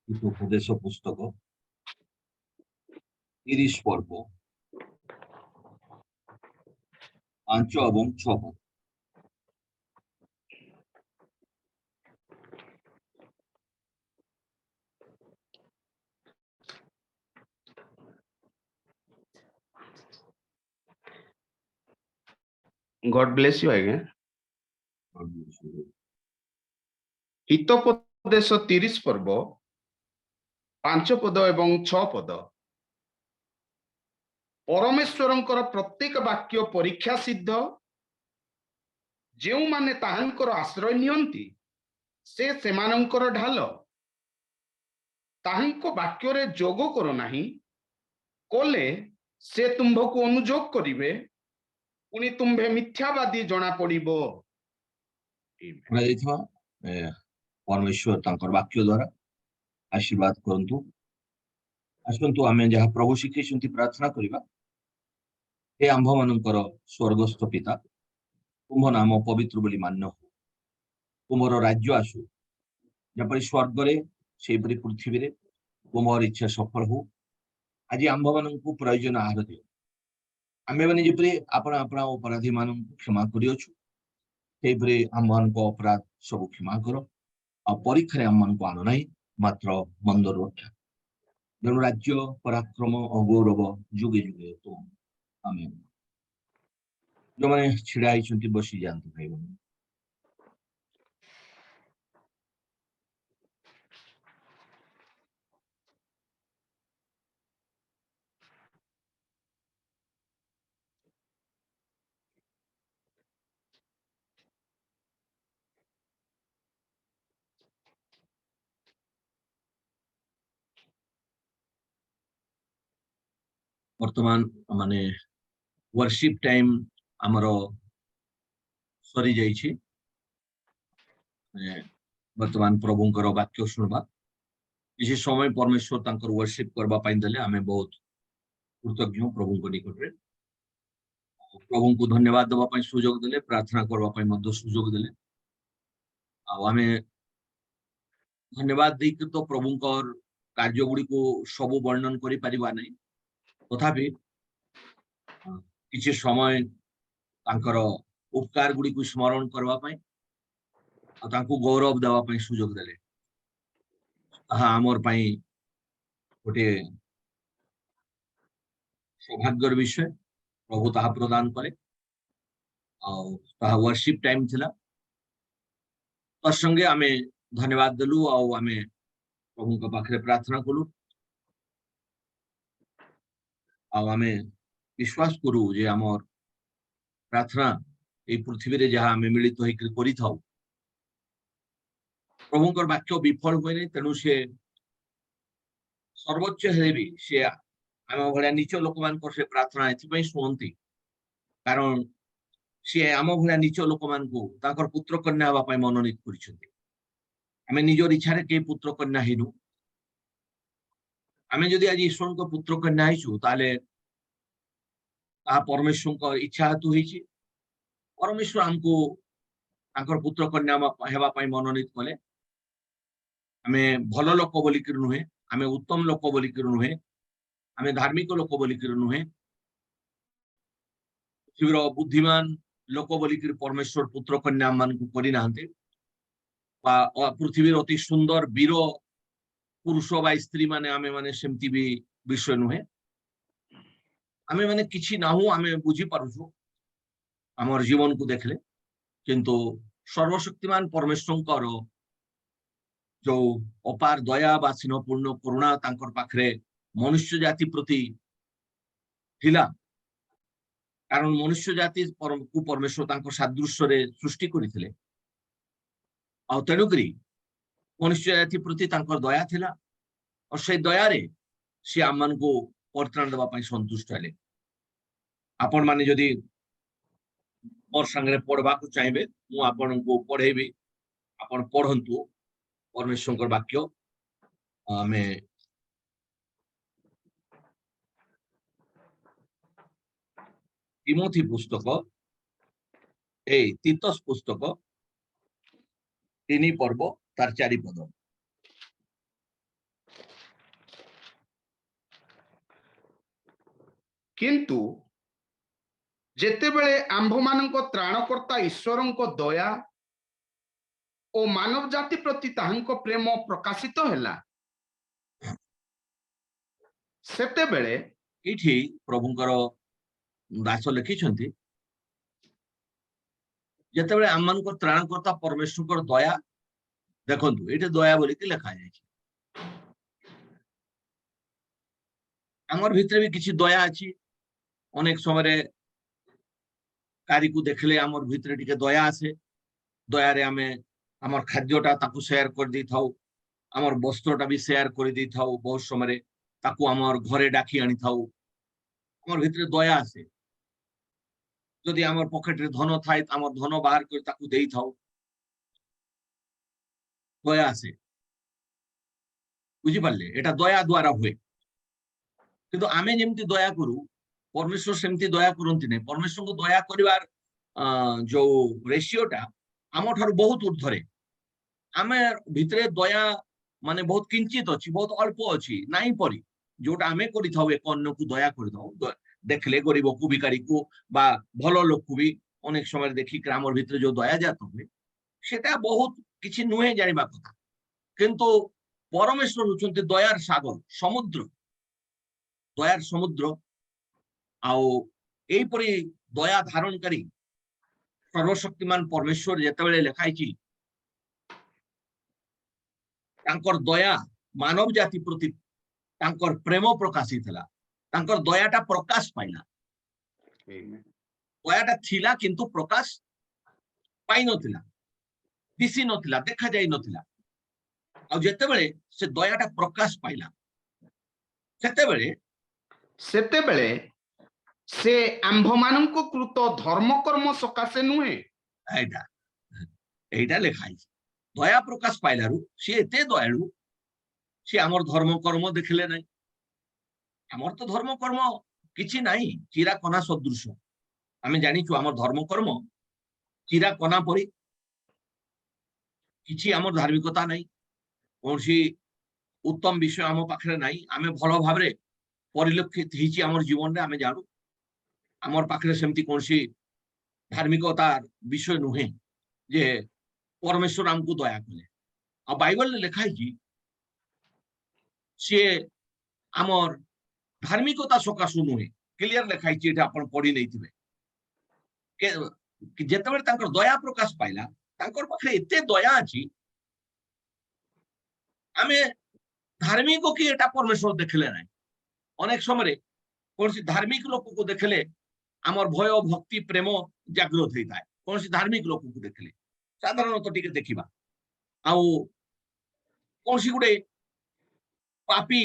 হিতোপদেশ পুস্তক 30 পর্ব 5 এবং 6 পদ। God bless you again. ହିତୋପଦେଶ 30 ପର୍ବ 5 ପଦ ଏବଂ 6 ପଦ। ପରମେଶ୍ୱରଙ୍କର ପ୍ରତ୍ୟେକ ବାକ୍ୟ ପରୀକ୍ଷା ସିଦ୍ଧ, ଯେଉଁମାନେ ତାହାଙ୍କର ଆଶ୍ରୟ ନିଅନ୍ତି ସେ ସେମାନଙ୍କର ଢାଲ। ତାହାଙ୍କ ବାକ୍ୟରେ ଯୋଗ କର ନାହିଁ, କଲେ ସେ ତୁମ୍ଭକୁ ଅନୁଯୋଗ କରିବେ, ପୁଣି ତୁମ୍ଭେ ମିଥ୍ୟାବାଦୀ ଜଣା ପଡିବ। परमेश्वर तांकर वाक्य द्वारा आशीर्वाद करंतु। आसंतु आमे जहा प्रभु शिखैछंती प्रार्थना करिबा। हे आंभ मानकर स्वर्गस्थ पिता, तुम नाम पवित्र बोली मान्य हो। तुमर राज्य आसु, जपरि स्वर्ग रे सेपरि पृथ्वी रे तुमर इच्छा सफल हो। आज आंभ मानकु प्रयोजन आहार दियो। आमे माने जेपरि आपणा आपणा अपराधी मानकु क्षमा करियोछु, सेपरि आंभ मानक अपराध सब क्षमा करो। परीक्षा आम मान आन ना, मात्र मंदर रक्षा। तेणु राज्य पराक्रम और गौरव जुगे जुगे तुम आमेन। जो मैंने छिड़ाई बसी जाती भाई बहन। वर्तमान माने वर्शिप टाइम आमर सरी जाइए। वर्तमान प्रभुंकर वाक्य शुणवा किसी समय परमेश्वर तांकर वर्शिप करबा पाई देले आमे बहुत कृतज्ञ प्रभु को निकट रे। प्रभु को धन्यवाद देबा पाई सुजोग देले, प्रार्थना करबा पाई मध्य सुजोग देले। आमे धन्यवाद देके तो प्रभुंकर कार्य गुडी को सब वर्णन करि परिबा नै, तथापि किसी समय तांकर उपकार गुडी को स्मरण करबा पाई आ तांको गौरव देबा पाई सुजोग देले। ताहा आमर पाई गोटे सौभाग्यर विषय। प्रभु ताहा प्रदान करे। ताहा वर्शिप टाइम थिला। तसंगे आमे धन्यवाद देलु आ आमे प्रभु को पाखरे प्रार्थना कलु। आमे विश्वास करू जे आमर प्रार्थना ए पृथ्वी रे जहा आमे मिलित होइकरी करि थाउ, प्रभुंकर वाक्य विफल होय नै। तेणु से सर्वोच्च हेले भी से आम भलिया नीच लोक मान से प्रार्थना एथि शुणती, कारण सी आम भलिया नीच लोक मान पुत्र कन्या हवा मनोनीत करिसेंती। आमे निजर इच्छा के पुत्र कन्या हेनु। आमे जदि आज ईश्वर को पुत्र कन्या हेचु ताले परमेश्वर को इच्छा हेतु हेछि। परमेश्वर हमको तांकर पुत्र कन्या हेबा पाई मनोनीत कले। आमे भल लोक बोलिक नुहे, आमे उत्तम लोक बोलिक नुहे, आमे धार्मिक लोक बोलिक नुहे, पृथ्वीर बुद्धिमान लोक बोलिक परमेश्वर पुत्र कन्या मान को करि नाहंते। पृथ्वीर अति सुंदर वीर पुरुष बा स्त्री माने आमे माने सेमती भी विषय नुहे। आमे माने किछि नाहु, आमे बुझी पारुछु हमर जीवन को देखले, किंतु सर्वशक्तिमान परमेश्वर जो अपार दया बा स्नेहपूर्ण करुणा तांकर पाखरे मनुष्य जाति प्रति थिला। कारण मनुष्य जाति को परमेश्वर तांकर सादृश्य रे सृष्टि करिथिले। आ तेणुकरी मनुष्य जाति प्रति तांकर दया थिला और से दया रे से आम मान को परित्राण देबा पई संतुष्ट हेले। आपण माने जदि मोर संगे पढ़वा को चाहिए मु आपण को पढ़ेबी, आपण पढ़ंतु परमेश्वर वाक्य। आमे तिमोथी पुस्तक तीतस पुस्तक 3 पर्व तार 4 पद। किंतु जेतेबेले आंभमानंक त्राणकर्ता ईश्वरंक दया ओ मानव जाति प्रति ताहांक प्रेम प्रकाशित हैला सेतेबेले ଏଇଠି ପ୍ରଭୁଙ୍କର ଦାସ ଲେଖିଛନ୍ତି ଯେତେବେଳେ ଆମମାନଙ୍କ ତ୍ରାଣକର୍ତ୍ତା ପରମେଶ୍ୱରଙ୍କର ଦୟା ଦେଖନ୍ତୁ ଏଇଠି ଦୟା ବୋଲିକି ଲେଖାଯାଇଛି ଆମର ଭିତରେ ବି କିଛି ଦୟା ଅଛି ଅନେକ ସମୟରେ କାରିକୁ ଦେଖିଲେ ଆମର ଭିତରେ ଟିକେ ଦୟା ଆସେ ଦୟାରେ ଆମେ ଆମର ଖାଦ୍ୟଟା ତାକୁ ସେୟାର କରିଦେଇଥାଉ ଆମର ବସ୍ତ୍ରଟା ବି ସେୟାର କରିଦେଇଥାଉ ବହୁତ ସମୟରେ ତାକୁ ଆମର ଘରେ ଡାକି ଆଣିଥାଉ আমার ভিতরে দয়া আছে যদি আমার পকেটে ধন থাকে আমার ধন বাহার করে তাকে দেই থাও দয়া আছে বুঝি পারলে এটা দয়া দ্বারা হয় কিন্তু আমি যেমতি দয়া করু পরমেশ্বর সেমতি দয়া করন্তি নাই পরমেশ্বরকে দয়া করিবার যে রেশিওটা আমার ঠারু বহুত ঊর্ধ্বরে আমি ভিতরে দয়া মানে বহুত কিঞ্চিত ଅଛି ବହୁତ ଅଳ୍ପ ଅଛି ନାହିଁ ପରି ଯୋଉଟା ଆମେ କରିଥାଉ ଏକ ଅନ୍ୟକୁ ଦୟା କରିଥାଉ ଦେଖିଲେ ଗରିବକୁ ଭିକାରୀକୁ ବା ଭଲ ଲୋକକୁ ବି ଅନେକ ସମୟରେ ଦେଖିକି ଆମର ଭିତରେ ଯୋଉ ଦୟା ଜାତ ହୁଏ ସେଟା ବହୁତ କିଛି ନୁହେଁ ଜାଣିବା କଥା କିନ୍ତୁ ପରମେଶ୍ୱର ହଉଛନ୍ତି ଦୟାର ସାଗର ସମୁଦ୍ର ଆଉ ଏଇପରି ଦୟା ଧାରଣକାରୀ ସର୍ବଶକ୍ତିମାନ ପରମେଶ୍ୱର ଯେତେବେଳେ ଲେଖାଇଛି ତାଙ୍କର ଦୟା ମାନବ ଜାତି ପ୍ରତି ତାଙ୍କର ପ୍ରେମ ପ୍ରକାଶିତ ହେଲା ତାଙ୍କର ଦୟାଟା ପ୍ରକାଶ ପାଇଲା ଦୟାଟା ଥିଲା କିନ୍ତୁ ପ୍ରକାଶ ପାଇନଥିଲା ଦିଶି ନଥିଲା ଦେଖାଯାଇ ନଥିଲା ଆଉ ଯେତେବେଳେ ସେ ଦୟାଟା ପ୍ରକାଶ ପାଇଲା ସେତେବେଳେ ସେ ଆମ୍ଭମାନଙ୍କ କୃତ ଧର୍ମକର୍ମ ସକାଶେ ନୁହେଁ ଏଇଟା ଲେଖା ହେଇଛି ଦୟା ପ୍ରକାଶ ପାଇଲାରୁ ସେ ଏତେ ଦୟାଳୁ ସେ ଆମର ଧର୍ମକର୍ମ ଦେଖିଲେ ନାହିଁ ଆମର ତ ଧର୍ମକର୍ମ କିଛି ନାହିଁ ଚିରା କନା ସଦୃଶ ଆମେ ଜାଣିଛୁ ଆମର ଧର୍ମକର୍ମ ଚିରା କନା ପରି କିଛି ଆମର ଧାର୍ମିକତା ନାହିଁ କୌଣସି ଉତ୍ତମ ବିଷୟ ଆମ ପାଖରେ ନାହିଁ ଆମେ ଭଲ ଭାବରେ ପରିଲକ୍ଷିତ ହେଇଛି ଆମର ଜୀବନରେ ଆମେ ଜାଣୁ ଆମର ପାଖରେ ସେମିତି କୌଣସି ଧାର୍ମିକତା ବିଷୟ ନୁହେଁ ଯେ ପରମେଶ୍ୱର ଆମକୁ ଦୟା କଲେ ଆଉ ବାଇବଲରେ ଲେଖା ହେଇଛି ସିଏ ଆମର ଧାର୍ମିକତା ସକାଶୁ ନୁହେଁ କ୍ଲିୟର ଲେଖା ହେଇଛି ଏଇଟା ଆପଣ ପଢି ନେଇଥିବେ ଯେତେବେଳେ ତାଙ୍କର ଦୟା ପ୍ରକାଶ ପାଇଲା ତାଙ୍କର ପାଖରେ ଏତେ ଦୟା ଅଛି ଆମେ ଧାର୍ମିକ କି ଏଟା ପରମେଶ୍ୱର ଦେଖିଲେ ନାହିଁ ଅନେକ ସମୟରେ କୌଣସି ଧାର୍ମିକ ଲୋକକୁ ଦେଖିଲେ ଆମର ଭୟ ଭକ୍ତି ପ୍ରେମ ଜାଗ୍ରତ ହେଇଥାଏ କୌଣସି ଧାର୍ମିକ ଲୋକକୁ ଦେଖିଲେ ସାଧାରଣତଃ ଟିକେ ଦେଖିବା ଆଉ କୌଣସି ଗୋଟେ ପାପୀ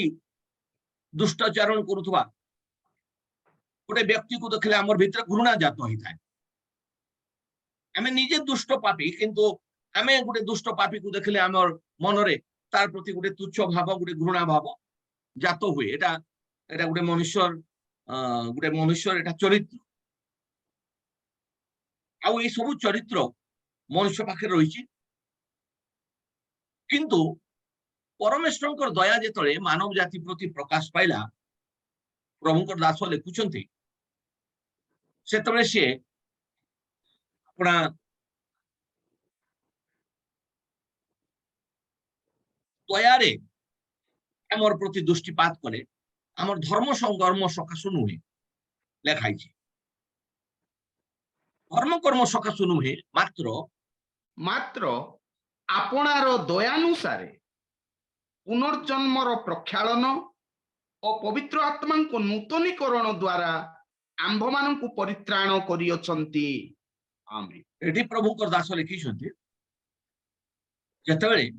ଦୁଷ୍ଟାଚରଣ କରୁଥିବା ଗୋଟେ ବ୍ୟକ୍ତିକୁ ଦେଖିଲେ ଆମର ଭିତରେ ଘୃଣା ଜାତ ହେଇଥାଏ ଆମେ ନିଜେ ଦୁଷ୍ଟ ପାପୀ କିନ୍ତୁ ଆମେ ଗୋଟେ ଦୁଷ୍ଟ ପାପୀକୁ ଦେଖିଲେ ଆମର ମନରେ ତାର ପ୍ରତି ଗୋଟେ ତୁଚ୍ଛ ଭାବ ଗୋଟେ ଘୃଣା ଭାବ ଜାତ ହୁଏ ଏଟା ଗୋଟେ ମନୁଷ୍ୟର ଏଟା ଚରିତ୍ର ଆଉ ଏଇ ସବୁ ଚରିତ୍ର ମନୁଷ୍ୟ ପାଖରେ ରହିଛି କିନ୍ତୁ ପରମେଶ୍ୱରଙ୍କର ଦୟା ଯେତେବେଳେ ମାନବ ଜାତି ପ୍ରତି ପ୍ରକାଶ ପାଇଲା ପ୍ରଭୁଙ୍କର ଦାସ ଲେଖୁଛନ୍ତି ସେତେବେଳେ ସିଏ अपना दयारे आमर प्रति दृष्टिपात करे आमर धर्म संकर्म सकाशु नुहे लेखाई धर्म कर्म सकाशु नुहे मात्र आपणार दयानुसारे पुनर्जन्मर प्रक्षालन और पवित्र आत्मा को नूतनीकरण द्वारा आंभमानंकु परित्राण करियछंती आमेन एठी प्रभुकर दास लिखिछंती जेतेबेले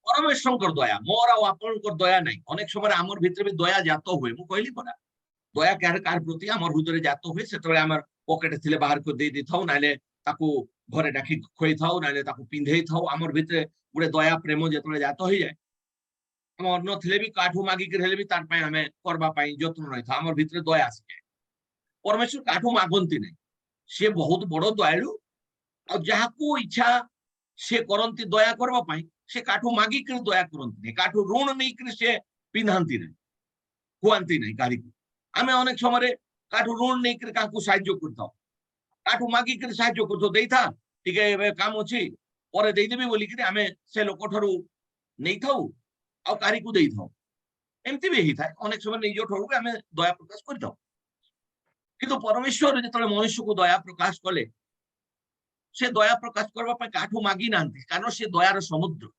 परमेश्वरकर दया मोर आ आपनकर दया नहीं अनेक समय आमर भितर भी दया जात हुए मु कहली परा दया कार प्रति आमर हृदय जात हुए सेतेबेले आमर पॉकेट थिले बाहर को दे दी थाउ नाले ताकू घरे डाकी खोई थाउ नाले ताकू पिंधेई थाउ आमर भितर गुडे दया प्रेम जेतेबेले जात होई जाय आमर न थिले भी काठू मागी के हेले भी तार पय हमें करबा पय जत्न रही था आमर भितर दया आसी जाय परमेश्वर काठू मागंती नहीं से बहुत बड़ दयालु और जहाको इच्छा से करंती दया करबा पय से काठू मागी कर दया करंती नहीं काठू ऋण नहीं कर से पिंधांती नहीं खुआंती नहीं कारिको आमे अनेक समय काठू ऋण नहीं कर काकू साहाय्य करता काठू मागी कर साहाय्य करतो देइथा टिके एबे काम अछि परे देइ देबी बोली कि आमे से लोक ठरू नहीं थाउ आ कारी को देइ थाउ एमती भी ही थाए अनेक समय निज ठरू आमे दया प्रकाश कर थाउ किंतु परमेश्वर जेतले मनुष्य को दया प्रकाश कले से दया प्रकाश करबा पे काठू मागी नांती कारण से दयार समुद्र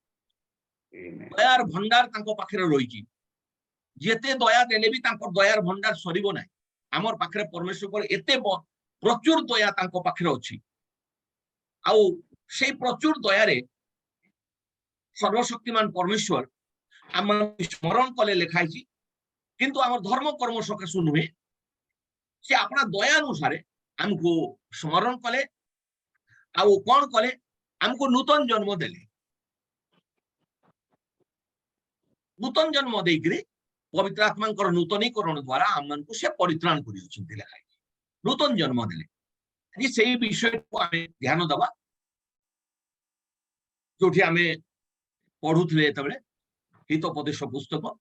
दयार भंडार तांको पाखरे रहिची जेते दया देले भी तांको दयार भंडार सरीबो नाही हमर पाखरे परमेश्वर एते प्रचुर दया तांको पाखरे अछि आउ से प्रचुर दया रे सर्वशक्तिमान परमेश्वर आम स्मरण कले लिखाई किंतु आम धर्म कर्म सकाशु नुहे से अपना दया अनुसार आमको स्मरण कले आउ कौन कले आमको नूतन जन्म देले नूतन जन्म देकरी पवित्र आत्मा नूतनीकरण द्वारा आम मन को से परित्राण कर लिखाई नूतन जन्म देले से विषय को आम ध्यान दबा जो आम पढ़ुले हितोपदेश पुस्तक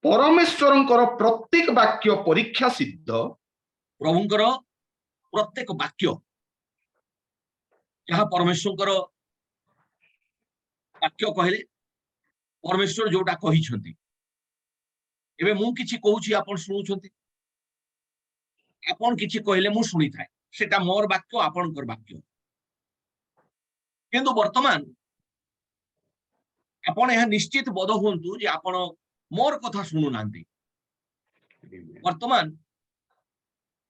परमेश्वरंकर प्रत्येक वाक्य परीक्षा सिद्ध प्रभुंकर प्रत्येक वाक्य जहाँ परमेश्वर वाक्य कहले परमेश्वर जोटा कहिछंती एबे मु किछि कहूछि आपण सुनुछंती आपण किछि कहले मु सुनी थाए सेटा मोर वाक्य आपणकर वाक्य किंतु वर्तमान आपण यह निश्चित बोध हुंतु जे आपण मोर कथा सुनु नांती वर्तमान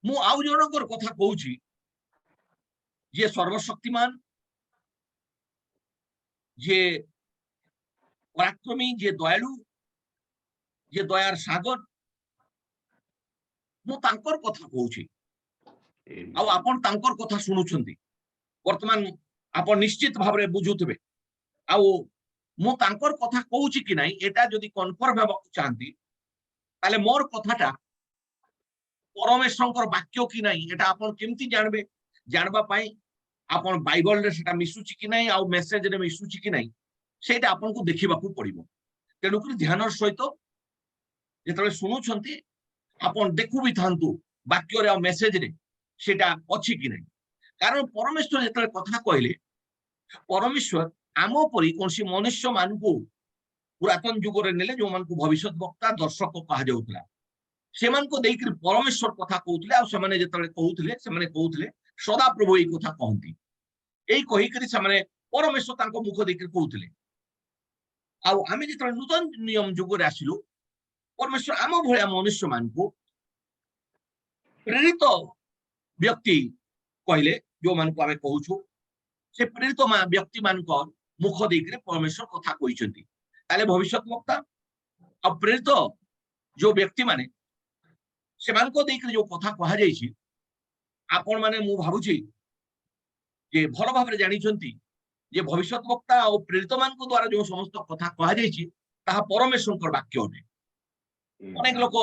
मु आउ जनकर कथा कहूछि जे सर्वशक्तिमान जे पराक्रमी जे दयालु जे दयार सागर मु तांकर कथा कहूछि आउ आपण तांकर कथा सुनुछंती वर्तमान आपण निश्चित भाबरे बुझुतबे आउ मु तांकर कथा कहूछि कि नाही एटा जदी कन्फर्म हेबा चाहंती ताले मोर कथाटा परमेश्वरंकर वाक्य कि नाही एटा आपण केमती जानबे जानबा पाई आपण बाइबल रे सेटा मिसुछि कि नाही आ मेसेज रे मिसुछि कि नाही सेटा आपण को देखिबा को पड़िबो तेनु कि ध्यानर सहित जेतले सुनुछंती आपण देखु भी थांतु वाक्य रे आ मेसेज रे सेटा अछि कि नाही कारण परमेश्वर जेतले कथा कहले परमेश्वर आम परी कौन सी मनुष्य मान को पुरातन जुग रे नेले जो मान को भविष्य वक्ता दर्शक कहा जाउतला से मान को देख परमेश्वर कथा कहउतले आ से माने जेतले कहउतले सदा प्रभु ए कथा कहंती एई कहि करी से माने परमेश्वर तांको मुख देख कहउतले आ आमे जेतले नूतन नियम जुग रे आसिलु परमेश्वर आम भलिया मनुष्य मान को प्रेरित व्यक्ति कहले जो मान को आमे कहउछु से प्रेरित व्यक्ति मान को मुख देख परमेश्वर कथा कहिसंती ताले भविष्य वक्ता आ प्रेरित जो व्यक्ति माने से मान को देख जो कथा कहा जायछि आपण माने मु भाबुछि जे भल भाबरे जानिछंती जे भविष्य वक्ता और प्रेरित मान को द्वारा जो समस्त कथा कहा जायछि ताहा परमेश्वरकर वाक्य होने अनेक लोक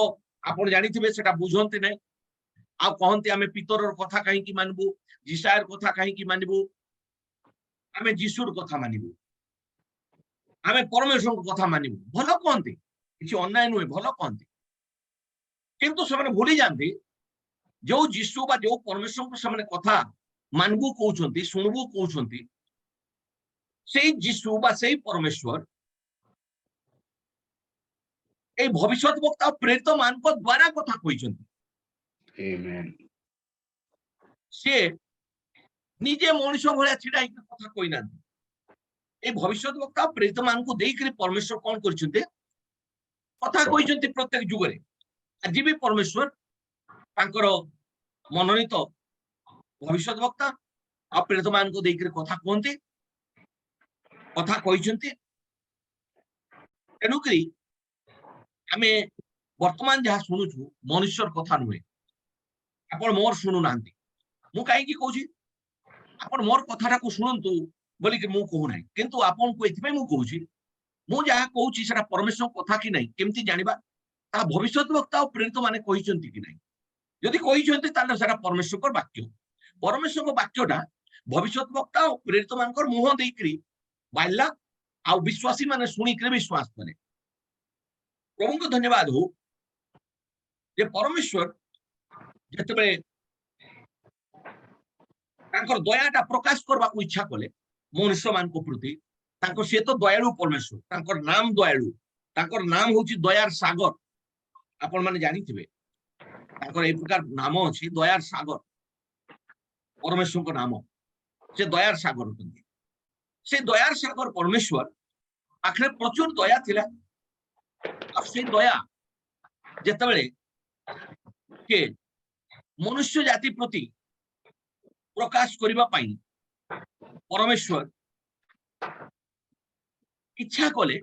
आपण जानिथिबे सेटा बुझंती नै आ कहंती आमे पितरर कथा काहे कि मानबू जिसायर कथा काहे कि मानबू आमे जीशुर कथा मानिबू आमे परमेश्वर कथा मानिबू भल कहंती किछि अन्याय नुहे भल कहंती किंतु से भूली जाती जो जीशु बा जो परमेश्वर से कथा मानबू कहउछंती सुनबू कहउछंती से जीशु बा से परमेश्वर ए भविष्यत वक्ता प्रेरित मान को द्वारा कथा कहिसंती आमेन से निजे मनुष्य भलिया छिड़ा कथा कहि ना ए भविष्यत वक्ता प्रेरित मान को देख परमेश्वर कौन करछंती कथा कहिसंती प्रत्येक जुग रे आज भी परमेश्वर तांकर मनोनीत भविष्यत वक्ता आ प्रेरित मान को देख कथा कहते कथा कहिसंती तेणुकरी आमे वर्तमान जहाँ शुणुछु मनुष्यर कथा नुहे आपण मोर शुणु नांती मु काहे की कहूछि आपण मोर कथाटा को शुणंतु बोली कि मु कहू नाही किंतु आपण को एथिबे मु कहूछि मु जहाँ कहूछि सेटा परमेश्वर कथा कि नाही केमती जानिबा ता भविष्यत वक्ता और प्रेरित माने कहिसंती कि नाही यदि कहिसंती ताले सेटा परमेश्वर वाक्य परमेश्वर वाक्यटा भविष्यत वक्ता और प्रेरित मानकर मुह देकरी बाइला आ विश्वासी माने सुनी करे विश्वास करे प्रभु को धन्यवाद हो जे परमेश्वर जेतेबेले तांकर दयाटा प्रकाश करबा को इच्छा कले मनुष्य मान को प्रति तांकर से तो दयालु परमेश्वर तांकर नाम दयालु तांकर नाम होची दयार सागर आपण माने जानि थिबे तांकर ए प्रकार नाम अछि दयार सागर परमेश्वर को नाम से दयार सागर होतंती से दयार सागर परमेश्वर आखरे प्रचुर दया थिला आ से दया जेतेबेले के मनुष्य जाति प्रति प्रकाश करबा पाई परमेश्वर इच्छा कले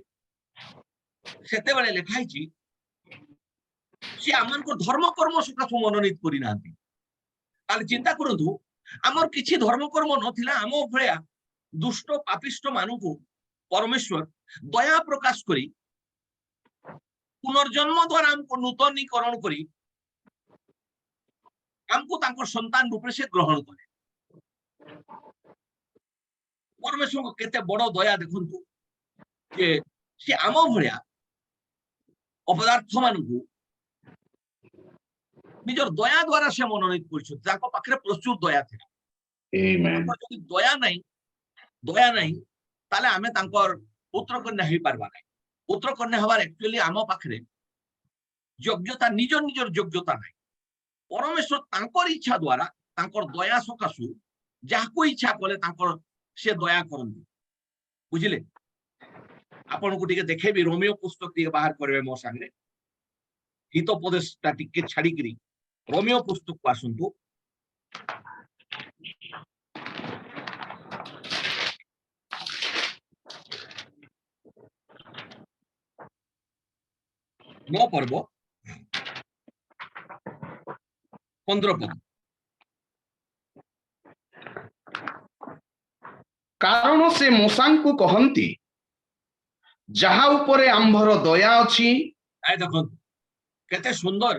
सेते बेले लिखाई छी से आमन को धर्म कर्म सकाशु मनोनीत करि नांती ताले चिंता करंतु आमर किछि धर्म कर्म नथिला आमो भया दुष्ट पापिष्ट मानुको परमेश्वर दया प्रकाश करी पुनर्जन्म द्वारा हमको नूतनीकरण करी हमको तांकर संतान रूपे से ग्रहण करे परमेश्वर को केते बड़ दया देखंतु जे से आम भया अपदार्थ मानकु निजर दया द्वारा से मनोनीत करछन ताको पाखरे प्रचुर दया थिला Amen. जदि दया नहीं ताले आमे तांकर पुत्र कन्या हेई पारबा नै पुत्र कन्या हबार एक्चुअली आम पाखरे योग्यता निजर निजर योग्यता नै परमेश्वर तांकर इच्छा द्वारा तांकर दया सकाशु जाको इच्छा कले तांकर से दया करंती बुझिले आपण को टिके देखेबी रोमियो पुस्तक टिके बाहर करबे मो संगे हितोपदेशटा टिके छाडी करी रोमियो पुस्तक को आसंतु नौ पर्व 15 पद कारण से मूसांकु कहंती जहा उपरे आंभर दया अछि आय देखो केते सुंदर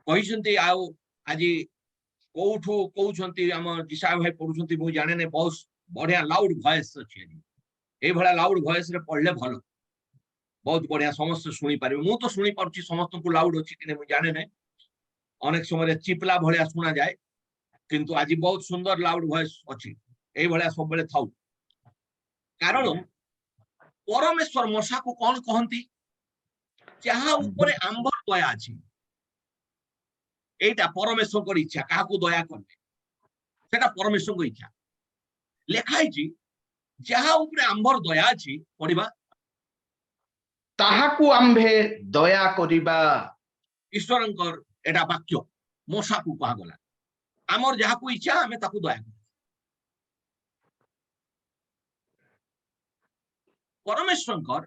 कहिसंती आउ आजि कोठु कहउछंती हम दिशा भाई पढुछंती मु जाने ने बहुत बढ़िया लाउड वॉइस अछि ए भला लाउड वॉइस रे पढले भलो बहुत बढ़िया समस्त सुनी पारिबे मु तो सुनी पारुची समस्त को लाउड अछि कि मु जाने ने अनेक समय चिपला भलिया सुना जाए किंतु आज बहुत सुंदर लाउड वॉइस अछि ए भलिया सब बेले थाउ कारण परमेश्वर मशा को कौन कहंती जहा ऊपर आंबर दया अछि एटा परमेश्वर को इच्छा काहा को दया करले सेटा परमेश्वर को इच्छा लेखाई छी जहा ऊपर आंबर दया अछि पढिबा ताहाकु आंभे दया करिबा ईश्वरंकर एटा वाक्य मशा को कहा गला आमर जहा को इच्छा हमें ताकू दया कर परमेश्वरंकर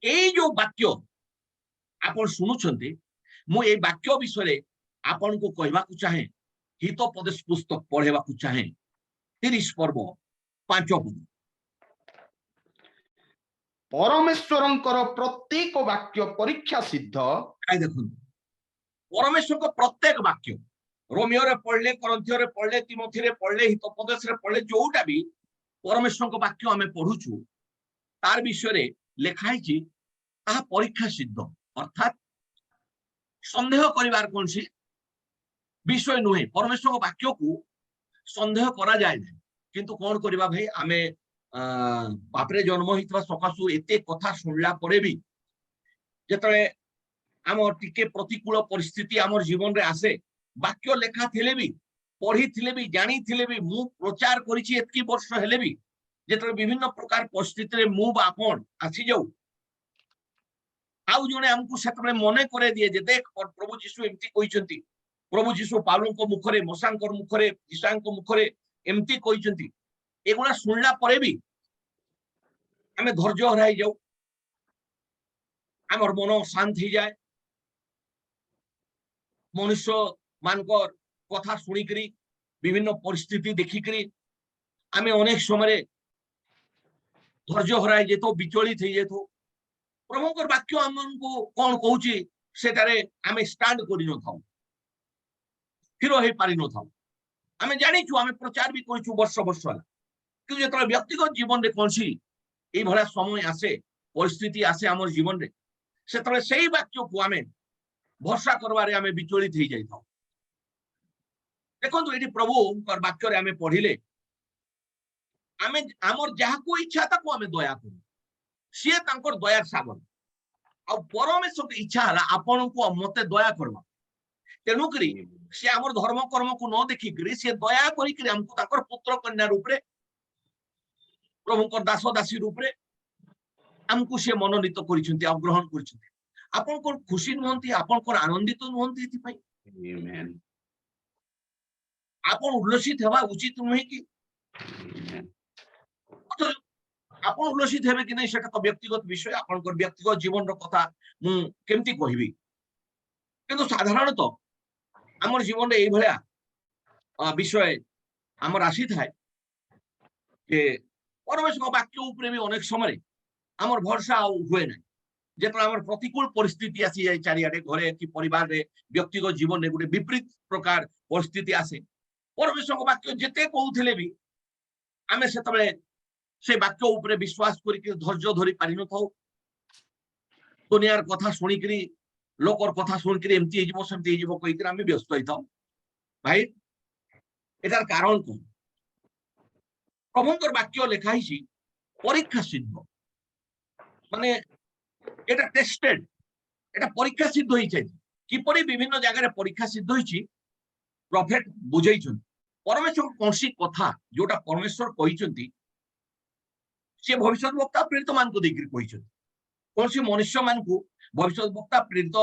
ए जो वाक्य आपण सुनुछंती मु ए वाक्य विषय आपण को कहबा को चाहे हितोपदेश पुस्तक पढ़ेबा को चाहे 30 पर्व 5 पद परमेश्वरंकर प्रत्येक वाक्य परीक्षा सिद्ध आई देखो परमेश्वर को प्रत्येक वाक्य रोमियो रे पढ़ले करंथियो रे पढ़ले तिमोथी रे पढ़ले हितोपदेश रे पढ़ले जोटा भी परमेश्वर को वाक्य हमें पढुछु तार विषय रे लिखाई छी आ परीक्षा सिद्ध अर्थात संदेह करिवार कोनसी विषय नुहे परमेश्वर को वाक्य को संदेह करा जाय नै किंतु कोन करिबा भाई आमे बापरे जन्म हितवा सकासु एते कथा सुनला परे भी जेतले आम टिके प्रतिकूल परिस्थिति आम जीवन रे आसे वाक्य लेखा थिले भी पढ़ी थिले भी जानी थिले भी मु प्रचार करिछि एतकी वर्ष हेले भी जेतले विभिन्न प्रकार परिस्थिति रे मु बापन आसी जाऊ आउ जने हमकु सेतबे मने करे दिए जे देख प्रभु यीशु एमती कहिसंती प्रभु यीशु पावलों को मुखरे मसांकर मुखरे ईशान को मुखरे एमती कहिसंती एगुला सुनला परे भी हमें धैर्य हराई जाऊ हमर मन शांत हो जाए मनुष्य मानकर कथा सुनिकरी विभिन्न परिस्थिति देखिकरी आमे अनेक समय धैर्य हराई जेतो विचलित हो जेतो प्रभुकर वाक्य हमको कौन कहूची सेटारे आमे स्टैंड करि न थाउ स्थिर हो पारि न थाउ आमे जानि छु आमे प्रचार भी करिछु वर्ष वर्ष होला कि जेतले व्यक्तिगत जीवन रे कोनसी ए भला समय आसे परिस्थिति आसे हमर जीवन रे ସେତେବେଳେ ସେଇ ବାକ୍ୟକୁ ଆମେ ଭରସା କରିବାରେ ଆମେ ବିଚଳିତ ହେଇଯାଇଥାଉ। ଦେଖନ୍ତୁ ଏଠି ପ୍ରଭୁଙ୍କର ବାକ୍ୟରେ ଆମେ ପଢିଲେ ଆମେ ଆମର ଯାହାକୁ ଇଚ୍ଛା ତାକୁ ଆମେ ଦୟା କରୁ, ସିଏ ତାଙ୍କର ଦୟାର ସାଗର। ଆଉ ପରମେଶ୍ୱରଙ୍କ ଇଚ୍ଛା ହେଲା ଆପଣଙ୍କୁ ଆଉ ମତେ ଦୟା କରିବା। ତେଣୁକରି ସେ ଆମର ଧର୍ମ କର୍ମକୁ ନ ଦେଖିକରି ସେ ଦୟା କରିକିରି ଆମକୁ ତାଙ୍କର ପୁତ୍ର କନ୍ୟା ରୂପରେ, ପ୍ରଭୁଙ୍କର ଦାସ ଦାସୀ ରୂପରେ ଆମକୁ ସେ ମନୋନୀତ କରିଛନ୍ତି ଆଉ ଗ୍ରହଣ କରିଛନ୍ତି। ଆପଣ କଣ ଖୁସି ନୁହନ୍ତି? ଆପଣ କଣ ଆନନ୍ଦିତ ନୁହନ୍ତି? ଏଥିପାଇଁ Amen. ଆପଣ ଉଲ୍ଲସିତ ହେବା ଉଚିତ ନୁହେଁ କି? ଆପଣ ଉଲ୍ଲସିତ ହେବେ କି ନାହିଁ ସେଟା ତ ବ୍ୟକ୍ତିଗତ ବିଷୟ, ଆପଣଙ୍କର ବ୍ୟକ୍ତିଗତ ଜୀବନର କଥା ମୁଁ କେମିତି କହିବି। କିନ୍ତୁ ସାଧାରଣତଃ ଆମର ଜୀବନରେ ଏଇଭଳିଆ ବିଷୟ ଆମର ଆସିଥାଏ ଯେ ପରମେଶ୍ୱରଙ୍କ ବାକ୍ୟ ଉପରେ ବି ଅନେକ ସମୟରେ ଆମର ଭରସା ଆଉ ହୁଏ ନାହିଁ। ଯେତେବେଳେ ଆମର ପ୍ରତିକୂଳ ପରିସ୍ଥିତି ଆସିଯାଏ ଚାରିଆଡେ, ଘରେ କି ପରିବାରରେ, ବ୍ୟକ୍ତିଗତ ଜୀବନରେ ଗୋଟେ ବିପରୀତ ପ୍ରକାର ପରିସ୍ଥିତି ଆସେ, ପରମେଶ୍ୱରଙ୍କ ବାକ୍ୟ ଯେତେ କହୁଥିଲେ ବି ଆମେ ସେତେବେଳେ ସେ ବାକ୍ୟ ଉପରେ ବିଶ୍ୱାସ କରିକି ଧୈର୍ଯ୍ୟ ଧରି ପାରିନଥାଉ। ଦୁନିଆର କଥା ଶୁଣିକିରି, ଲୋକର କଥା ଶୁଣିକିରି ଏମିତି ହେଇଯିବ ସେମିତି ହେଇଯିବ କହିକିରି ଆମେ ବ୍ୟସ୍ତ ହେଇଥାଉ। ଭାଇ ଏଟାର କାରଣ କଣ? ପ୍ରଭୁଙ୍କର ବାକ୍ୟ ଲେଖା ହେଇଛି ପରୀକ୍ଷା ସିଦ୍ଧ, ମାନେ এটা টেস্টেড, এটা পরীক্ষা সিদ্ধ হয়েছে। কিপরি বিভিন্ন জায়গায় পরীক্ষা সিদ্ধ হয়েছে প্রফেট বুঝাইছেন। পরমেশ্বর কৌশি কথা যেটা পরমেশ্বর কইছেন সে ভবিষ্যৎ বক্তা প্রেরিত মানকু দেইকি কইছেন। কৌশি মনুষ্য মানকু ভবিষ্যৎ বক্তা প্রেরিত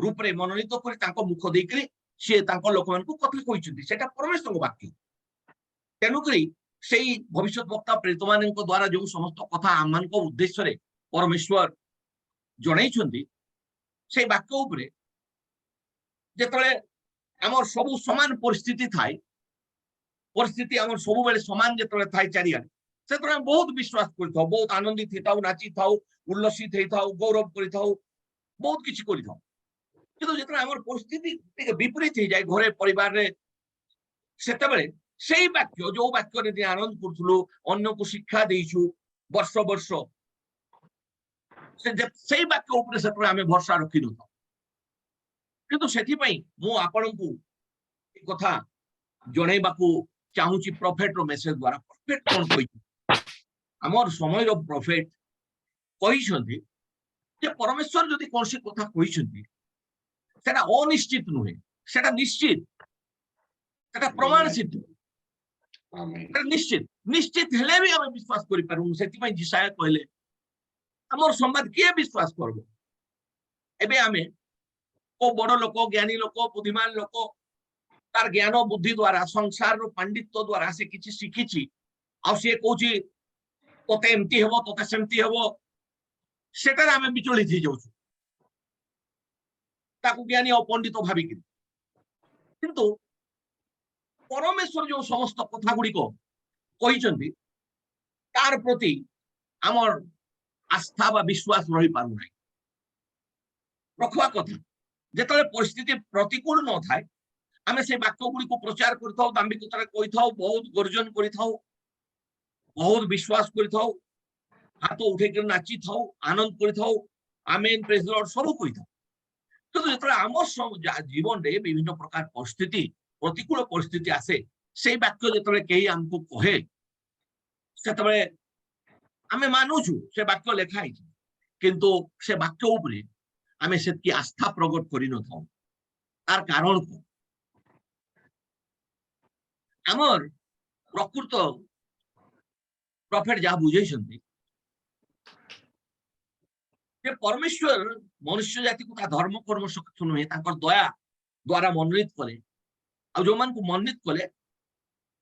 রূপে মনোনীত করে তাঙ্ক মুখ দেইকি সে তাঙ্ক লোকমানকু কথা কইছেন, সেটা পরমেশ্বরଙ୍କ বাক্য। তেণুকরি সেই ভবিষ্যৎ বক্তা প্রেরিত ମାନଙ୍କ দ্বারা যে সমস্ত কথা আমମାନଙ୍କ উদ্দেশ্যরে পরমেশ্বর জଣାଇଛନ୍ତି সেই বাক্য উপরে যেତେବେଳେ ଆମର ସବୁ ସମାନ ପରିସ୍ଥିତି ଥାଏ, ପରିସ୍ଥିତି ଆମର ସବୁବେଳେ ସମାନ ଯେତେବେଳେ ଥାଏ ଚାରିଆଡେ, ସେତେବେଳେ ଆମେ ବହୁତ ବିଶ୍ୱାସ କରିଥାଉ, ବହୁତ ଆନନ୍ଦିତ ହେଇଥାଉ, ନାଚିଥାଉ, ଉଲ୍ଲସିତ ହେଇଥାଉ, ଗୌରବ କରିଥାଉ, ବହୁତ କିଛି କରିଥାଉ। କିନ୍ତୁ ଯେତେବେଳେ ଆମର ପରିସ୍ଥିତି ଟିକେ ବିପରୀତ ହେଇଯାଏ ଘରେ ପରିବାରରେ, ସେତେବେଳେ ସେଇ ବାକ୍ୟ ଯୋଉ ବାକ୍ୟରେ ଟିକେ ଆନନ୍ଦ କରୁଥିଲୁ, ଅନ୍ୟକୁ ଶିକ୍ଷା ଦେଇଛୁ ବର୍ଷ ବର୍ଷ, ସେଇ ବାକ୍ୟ ଉପରେ ସେତେବେଳେ ଆମେ ଭରସା ରଖିନଥାଉ। କିନ୍ତୁ ସେଥିପାଇଁ ମୁଁ ଆପଣଙ୍କୁ ଏ କଥା ଜଣେଇବାକୁ ଚାହୁଁଛି ପ୍ରଫେଟର ମେସେଜ ଦ୍ୱାରା। ପ୍ରଫେଟ କଣ କହିଛି? ଆମର ସମୟର ପ୍ରଫେଟ କହିଛନ୍ତି ଯେ ପରମେଶ୍ୱର ଯଦି କୌଣସି କଥା କହିଛନ୍ତି ସେଟା ଅନିଶ୍ଚିତ ନୁହେଁ, ସେଟା ନିଶ୍ଚିତ, ସେଟା ପ୍ରମାଣ ସିଦ୍ଧ, ସେଟା ନିଶ୍ଚିତ। ନିଶ୍ଚିତ ହେଲେ ବି ଆମେ ବିଶ୍ୱାସ କରିପାରୁନୁ। ସେଥିପାଇଁ ଯିଶାୟା କହିଲେ আমার সম্বাদ কিଏ ବିଶ୍ୱାସ করব? ଏବେ ଆମେ କୋଉ ବଡ ଲୋକ, ଜ୍ଞାନୀ ଲୋକ, ବୁଦ୍ଧିମାନ ଲୋକ ତାର ଜ୍ଞାନ ବୁଦ୍ଧି ଦ୍ୱାରା, ସଂସାରର ପାଣ୍ଡିତ୍ୟ ଦ୍ୱାରା ସେ କିଛି ଶିଖିଛି, ଆଉ ସିଏ କହୁଛି ତତେ ଏମିତି ହେବ, ତତେ ସେମିତି ହେବ, ସେଟାରେ ଆମେ ବିଚଳିତ ହେଇଯାଉଛୁ ତାକୁ ଜ୍ଞାନୀ ଆଉ ପଣ୍ଡିତ ଭାବିକି। କିନ୍ତୁ ପରମେଶ୍ୱର ଯୋଉ ସମସ୍ତ କଥା ଗୁଡିକ କହିଛନ୍ତି ତାର ପ୍ରତି ଆମର আস্থা বা বিশ্বাস রহিপারুনাই। রখবা কথা যেতବେଳେ ପରିସ୍ଥିତି ପ୍ରତିକୂଳ ନଥାଏ ଆମେ ସେ ବାକ୍ୟ ଗୁଡ଼ିକୁ ପ୍ରଚାର କରିଥାଉ, ଦାମ୍ଭିକତାରେ କହିଥାଉ, ବହୁତ ଗର୍ଜନ କରିଥାଉ, ବହୁତ ବିଶ୍ୱାସ କରିଥାଉ, ହାତ ଉଠେଇକି ନାଚିଥାଉ, ଆନନ୍ଦ କରିଥାଉ, ଆମେନ୍ ପ୍ରେଜ୍ ଦ ଲର୍ଡ ସବୁ କହିଥାଉ। କିନ୍ତୁ ଯେତେବେଳେ ଆମ ଜୀବନରେ ବିଭିନ୍ନ ପ୍ରକାର ପରିସ୍ଥିତି, ପ୍ରତିକୂଳ ପରିସ୍ଥିତି ଆସେ, ସେଇ ବାକ୍ୟ ଯେତେବେଳେ କେହି ଆମକୁ କହେ ସେତେବେଳେ ଆମେ ମାନୁଛୁ ସେ ବାକ୍ୟ ଲେଖା ହେଇଛି, କିନ୍ତୁ ସେ ବାକ୍ୟ ଉପରେ ଆମେ ସେତିକି ଆସ୍ଥା ପ୍ରକଟ କରିନଥାଉ। ତାର କାରଣ କଣ? ଆମର ପ୍ରକୃତ ପ୍ରଫେଟ ଯାହା ବୁଝେଇଛନ୍ତି ଯେ ପରମେଶ୍ୱର ମନୁଷ୍ୟ ଜାତିକୁ ତା ଧର୍ମ କର୍ମ ସକ୍ଷମ ନୁହେଁ, ତାଙ୍କର ଦୟା ଦ୍ୱାରା ମନୋନୀତ କଲେ, ଆଉ ଯୋଉମାନଙ୍କୁ ମନୋନୀତ କଲେ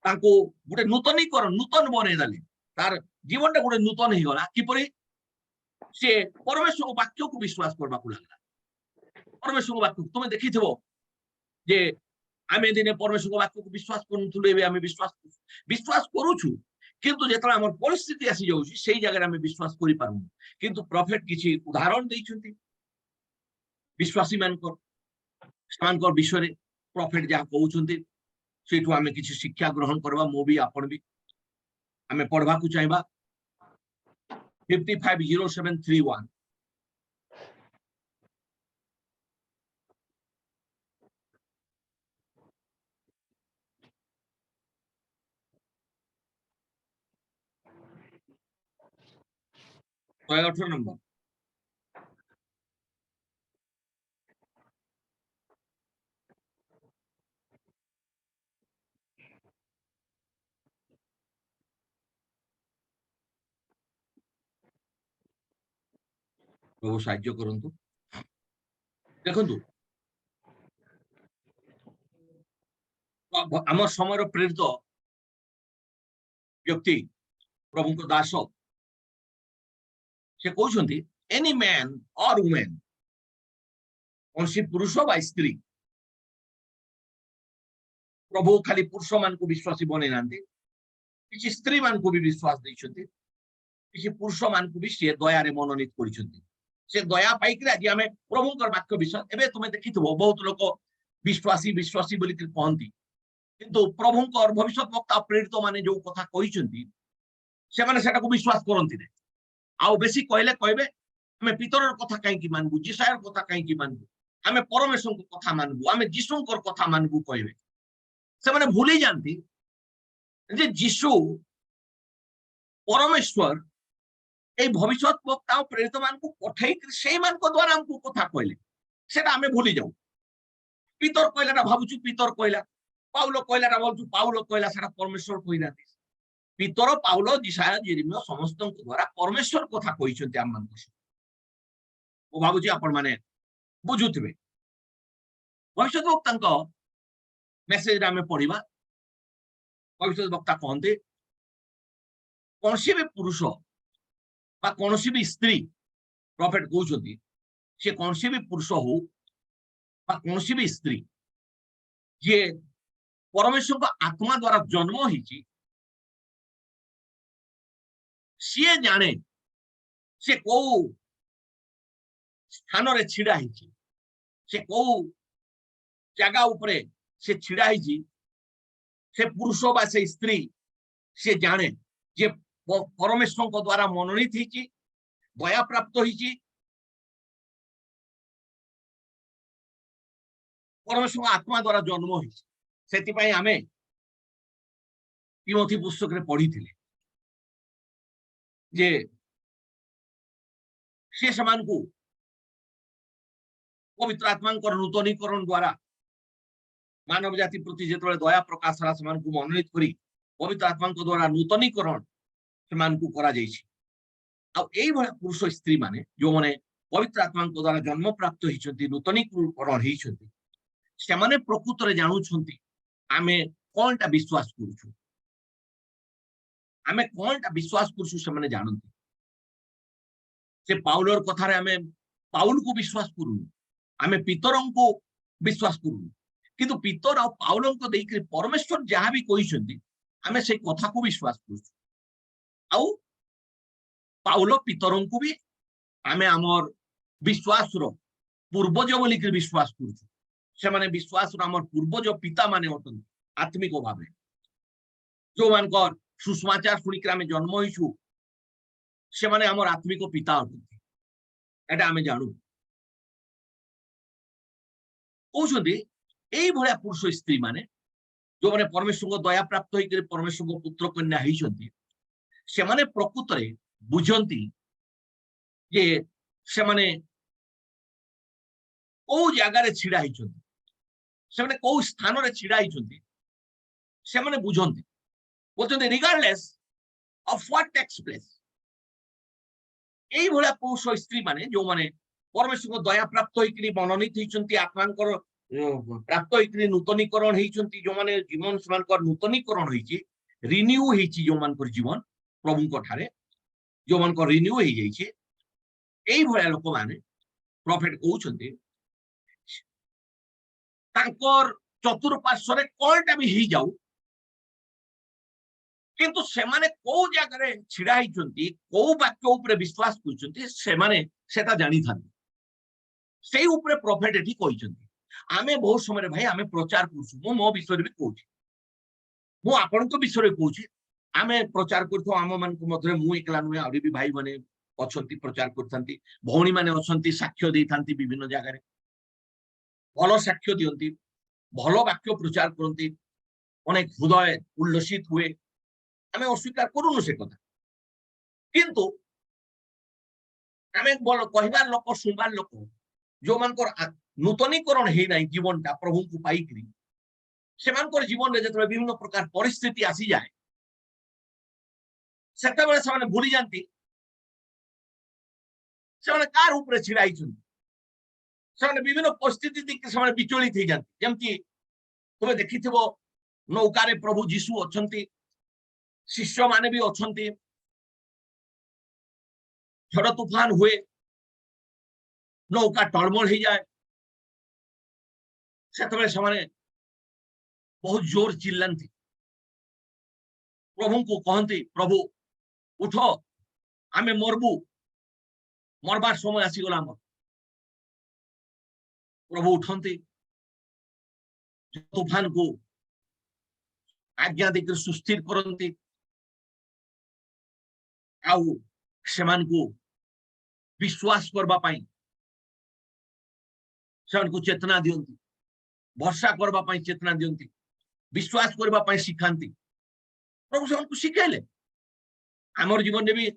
ତାଙ୍କୁ ଗୋଟେ ନୂତନୀକରଣ, ନୂତନ ବନେଇଦେଲେ, ତାର ଜୀବନଟା ଗୋଟେ ନୂତନ ହେଇଗଲା। କିପରି? ସେ ପରମେଶ୍ୱରଙ୍କ ବାକ୍ୟକୁ ବିଶ୍ୱାସ କରିବାକୁ ଲାଗିଲା। ପରମେଶ୍ୱରଙ୍କ ବାକ୍ୟ ତୁମେ ଦେଖିଥିବ ଯେ ଆମେ ଦିନେ ପରମେଶ୍ୱରଙ୍କ ବାକ୍ୟକୁ ବିଶ୍ୱାସ କରୁନଥିଲୁ, ଏବେ ଆମେ ବିଶ୍ୱାସ କରୁଛୁ, କିନ୍ତୁ ଯେତେବେଳେ ଆମର ପରିସ୍ଥିତି ଆସିଯାଉଛି ସେଇ ଜାଗାରେ ଆମେ ବିଶ୍ୱାସ କରିପାରୁନୁ। କିନ୍ତୁ ପ୍ରଫେଟ କିଛି ଉଦାହରଣ ଦେଇଛନ୍ତି ବିଶ୍ୱାସୀ ମାନଙ୍କର, ସେମାନଙ୍କ ବିଷୟରେ ପ୍ରଫେଟ ଯାହା କହୁଛନ୍ତି ସେଇଠୁ ଆମେ କିଛି ଶିକ୍ଷା ଗ୍ରହଣ କରିବା। ମୁଁ ବି ଆପଣ ବି ଆମେ ପଢବାକୁ ଚାହିଁବା 550731 118 নম্বর। প্রভু সাহায্য করন্তু। দেখন্তু আমার সময়ের প্রেরিত ব্যক্তি প্রভুଙ୍କ ଦାସ ସେ କହୁଛନ୍ତି ଏନି ମ୍ୟାନ ଅର ୱୁମେନ, କୌଣସି ପୁରୁଷ ବା ସ୍ତ୍ରୀ ପ୍ରଭୁ ଖାଲି ପୁରୁଷ ମାନଙ୍କୁ ବିଶ୍ୱାସୀ ବନେଇ ନାହାନ୍ତି, କିଛି ସ୍ତ୍ରୀ ମାନଙ୍କୁ ବି ବିଶ୍ୱାସ ଦେଇଛନ୍ତି, କିଛି ପୁରୁଷ ମାନଙ୍କୁ ବି ସେ ଦୟାରେ ମନୋନୀତ କରିଛନ୍ତି। ସେ ଦୟା ପାଇକି ଆଜି ଆମେ ପ୍ରଭୁଙ୍କର ବାକ୍ୟ ବିଷୟ ଏବେ ତୁମେ ଦେଖିଥିବ ବହୁତ ଲୋକ ବିଶ୍ୱାସୀ ବିଶ୍ୱାସୀ ବୋଲିକି କହନ୍ତି, କିନ୍ତୁ ପ୍ରଭୁଙ୍କର ଭବିଷ୍ୟତ ବକ୍ତା ପ୍ରେରିତ ମାନେ ଯୋଉ କଥା କହିଛନ୍ତି ସେମାନେ ସେଟାକୁ ବିଶ୍ୱାସ କରନ୍ତି ନାହିଁ। ଆଉ ବେଶୀ କହିଲେ କହିବେ ଆମେ ପିତରର କଥା କାହିଁକି ମାନବୁ, ଯିଶାୟର କଥା କାହିଁକି ମାନବୁ, ଆମେ ପରମେଶ୍ୱରଙ୍କ କଥା ମାନବୁ, ଆମେ ଯୀଶୁଙ୍କର କଥା ମାନବୁ କହିବେ। ସେମାନେ ଭୁଲି ଯାଆନ୍ତି ଯେ ଯୀଶୁ ପରମେଶ୍ୱର এই ভবিষ্যৎ বক্তা ও প্রেরিত ମାନଙ୍କୁ ପଠେଇକି ସେଇମାନଙ୍କ ଦ୍ୱାରା ଆମକୁ କଥା କହିଲେ, ସେଟା ଆମେ ଭୁଲି ଯାଉ। ପିତର କହିଲାଟା ଭାବୁଛୁ ପିତର କହିଲା, ପାଉଲ କହିଲାଟା ଭାବୁଛୁ ପାଉଲ କହିଲା, ସେଟା ପରମେଶ୍ୱର କହିନାହାନ୍ତି। ପିତର, ପାଉଲ, ଯିଶାୟ, ଯେରେମିୟା ସମସ୍ତଙ୍କ ଦ୍ୱାରା ପରମେଶ୍ୱର କଥା କହିଛନ୍ତି ଆମମାନଙ୍କ ସହ। ମୁଁ ଭାବୁଛି ଆପଣ ମାନେ ବୁଝୁଥିବେ। ଭବିଷ୍ୟତ ବକ୍ତାଙ୍କ ମେସେଜରେ ଆମେ ପଢିବା, ଭବିଷ୍ୟତ ବକ୍ତା କହନ୍ତି କୌଣସି ବି ପୁରୁଷ ବା କୌଣସି ବି ସ୍ତ୍ରୀ, ପ୍ରଫେଟ କହୁଛନ୍ତି ସେ କୌଣସି ବି ପୁରୁଷ ହଉ ବା କୌଣସି ବି ସ୍ତ୍ରୀ ଯିଏ ପରମେଶ୍ୱରଙ୍କ ଆତ୍ମା ଦ୍ୱାରା ଜନ୍ମ ହେଇଛି, ସିଏ ଜାଣେ ସେ କୋଉ ସ୍ଥାନରେ ଛିଡା ହେଇଛି, ସେ କୋଉ ଜାଗା ଉପରେ ସେ ଛିଡା ହେଇଛି। ସେ ପୁରୁଷ ବା ସେ ସ୍ତ୍ରୀ ସେ ଜାଣେ ଯେ ପରମେଶ୍ୱରଙ୍କ ଦ୍ୱାରା ମନୋନୀତ ହେଇଛି, ଦୟା ପ୍ରାପ୍ତ ହେଇଛି, ପରମେଶ୍ୱରଙ୍କ ଆତ୍ମା ଦ୍ୱାରା ଜନ୍ମ ହେଇଛି। ସେଥିପାଇଁ ଆମେ ତିମୋଥୀ ପୁସ୍ତକରେ ପଢିଥିଲେ ଯେ ସେ ସେମାନଙ୍କୁ ପବିତ୍ର ଆତ୍ମାଙ୍କର ନୂତନୀକରଣ ଦ୍ୱାରା ମାନବ ଜାତି ପ୍ରତି ଯେତେବେଳେ ଦୟା ପ୍ରକାଶ ହେଲା ସେମାନଙ୍କୁ ମନୋନୀତ କରି ପବିତ୍ର ଆତ୍ମାଙ୍କ ଦ୍ୱାରା ନୂତନୀକରଣ ସେମାନଙ୍କୁ କରାଯାଇଛି। ଆଉ ଏଇଭଳିଆ ପୁରୁଷ ସ୍ତ୍ରୀ ମାନେ ଯୋଉମାନେ ପବିତ୍ର ଆତ୍ମାଙ୍କ ଦ୍ୱାରା ଜନ୍ମ ପ୍ରାପ୍ତ ହେଇଛନ୍ତି, ନୂତନୀକରଣ ହେଇଛନ୍ତି, ସେମାନେ ପ୍ରକୃତରେ ଜାଣୁଛନ୍ତି ଆମେ କଣଟା ବିଶ୍ୱାସ କରୁଛୁ, ଆମେ କଣଟା ବିଶ୍ୱାସ କରୁଛୁ ସେମାନେ ଜାଣନ୍ତି। ସେ ପାଉଲର କଥାରେ ଆମେ ପାଉଲକୁ ବିଶ୍ୱାସ କରୁନୁ, ଆମେ ପିତରଙ୍କୁ ବିଶ୍ୱାସ କରୁନୁ, କିନ୍ତୁ ପିତର ଆଉ ପାଉଲଙ୍କ ଦେଇକି ପରମେଶ୍ୱର ଯାହା ବି କହିଛନ୍ତି ଆମେ ସେଇ କଥାକୁ ବିଶ୍ୱାସ କରୁଛୁ। ଆଉ ପାଉଲ ପିତରଙ୍କୁ ବି ଆମେ ଆମର ବିଶ୍ୱାସର ପୂର୍ବଜ ବୋଲିକି ବିଶ୍ୱାସ କରୁଛୁ। ସେମାନେ ବିଶ୍ୱାସର ଆମର ପୂର୍ବଜ ପିତା ମାନେ ଅଟନ୍ତି ଆତ୍ମିକ ଭାବେ, ଯୋଉମାନଙ୍କର ସୁସମାଚାର ଶୁଣିକି ଆମେ ଜନ୍ମ ହେଇଛୁ, ସେମାନେ ଆମର ଆତ୍ମିକ ପିତା ଅଟନ୍ତି। ଏଟା ଆମେ ଜାଣୁ। କହୁଛନ୍ତି ଏଇଭଳିଆ ପୁରୁଷ ସ୍ତ୍ରୀ ମାନେ ଯୋଉମାନେ ପରମେଶ୍ୱରଙ୍କ ଦୟା ପ୍ରାପ୍ତ ହେଇକି ପରମେଶ୍ୱରଙ୍କ ପୁତ୍ର କନ୍ୟା ହେଇଛନ୍ତି, ସେମାନେ ପ୍ରକୃତରେ ବୁଝନ୍ତି ଯେ ସେମାନେ କୋଉ ଜାଗାରେ ଛିଡା ହେଇଛନ୍ତି, ସେମାନେ କୋଉ ସ୍ଥାନରେ ଛିଡା ହେଇଛନ୍ତି, ସେମାନେ ବୁଝନ୍ତି। କହୁଛନ୍ତି ରିଗାର୍ଡଲେସ୍ ଅଫ ହ୍ୱାଟ ଟେକ୍ସ ପ୍ଲେସ୍। এইভଳିଆ ପୁରୁଷ ସ୍ତ୍ରୀ ମାନେ ଯୋଉମାନେ ପରମେଶ୍ୱରଙ୍କ ଦୟା ପ୍ରାପ୍ତ ହେଇକି ମନୋନୀତ ହେଇଛନ୍ତି, ଆତ୍ମାଙ୍କର ପ୍ରାପ୍ତ ହେଇକି ନୂତନୀକରଣ ହେଇଛନ୍ତି, ଯୋଉମାନେ ଜୀବନ ସେମାନଙ୍କର ନୂତନୀକରଣ ହେଇଛି, ରିନ୍ୟୁ ହେଇଛି ଯୋଉମାନଙ୍କର ଜୀବନ ପ୍ରଭୁଙ୍କ ଠାରେ, ଯୋଉମାନଙ୍କର ରିନ୍ୟୁ ହେଇଯାଇଛି, এইଭଳିଆ ଲୋକମାନେ ପ୍ରଫେଟ କହୁଛନ୍ତି ତାଙ୍କର ଚତୁଃପାର୍ଶ୍ୱରେ କଣଟା ବି ହେଇଯାଉ, କିନ୍ତୁ ସେମାନେ କୋଉ ଜାଗାରେ ଛିଡା ହେଇଛନ୍ତି, କୋଉ ବାକ୍ୟ ଉପରେ ବିଶ୍ୱାସ କରୁଛନ୍ତି, ସେମାନେ ସେଟା ଜାଣିଥାନ୍ତି। ସେଇ ଉପରେ ପ୍ରଫେଟ ଏଠି କହିଛନ୍ତି। ଆମେ ବହୁତ ସମୟରେ ଭାଇ ଆମେ ପ୍ରଚାର କରୁଛୁ, ମୁଁ ମୋ ବିଷୟରେ ବି କହୁଛି, ମୁଁ ଆପଣଙ୍କ ବିଷୟରେ କହୁଛି, ଆମେ ପ୍ରଚାର କରୁଥାଉ ଆମ ମାନଙ୍କ ମଧ୍ୟରେ, ମୁଁ ଏକଲା ନୁହେଁ, ଆହୁରି ବି ଭାଇ ମାନେ ଅଛନ୍ତି ପ୍ରଚାର କରିଥାନ୍ତି, ଭଉଣୀ ମାନେ ଅଛନ୍ତି ସାକ୍ଷ୍ୟ ଦେଇଥାନ୍ତି, ବିଭିନ୍ନ ଜାଗାରେ ଭଲ ସାକ୍ଷ୍ୟ ଦିଅନ୍ତି, ଭଲ ବାକ୍ୟ ପ୍ରଚାର କରନ୍ତି, ଅନେକ ହୃଦୟ ଉଲ୍ଲସିତ ହୁଏ, ଆମେ ଅସ୍ୱୀକାର କରୁନୁ ସେ କଥା। କିନ୍ତୁ आमे बोल कहबार लोक सुनबार लोक जो मानकर नूतनीकरण हे नाही जीवनटा प्रभु को पाई करी सेमानकर जीवन रे जतबे विभिन्न प्रकार परिस्थिति आसी जाए सेते बेले से भूली जानती से कार ऊपर छिड़ा से विभिन्न परिस्थिति देखि से विचलित हो जाती जमती तुम देखि नौकार प्रभु जीशु अच्छा शिष्य माने भी अच्छा झड़ तूफान हुए नौका टलमल हो जाए से बहुत जोर चिल्लाती प्रभु को कहती प्रभु उठ आमे मरबू मरबार समय आसीगला प्रभु उठती तूफान को आज्ञा देकर सुस्थिर करती आउ सेमान को विश्वास करबा पाई सेमान को चेतना दियंती भरसा करबा पाई चेतना दियंती विश्वास करबा पाई सिखांती प्रभु सेमान को शिखाइले आमर जीवन में भी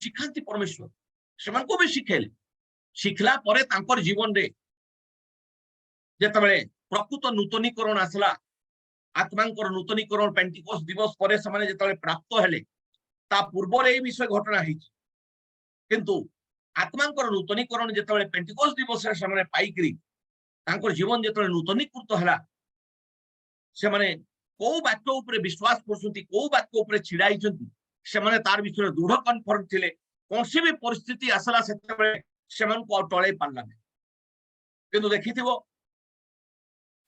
शिखांती परमेश्वर सेमान को भी शिखाइले शिखला परे तांकर जीवन रे जेतबेले प्रकृत नूतनीकरण आसला आत्मांकर नूतनीकरण पेंटिकोस दिवस परे समाने जेतबेले प्राप्त हेले ता पूर्व रे विषय घटना हिची किंतु आत्मांकर नूतनीकरण जेतबेले पेंटिकोस दिवस रे समाने पाई करी तांकर जीवन जेतबेले नूतनीकृत हला से माने को वाक्य ऊपर विश्वास करसुंती को वाक्य ऊपर छिड़ाइछंती से माने तार विषय दृढ़ कन्फर्म थिले कोनसी भी परिस्थिति आसला सेतबेले सेमान को टळे पारला किंतु देखिथिबो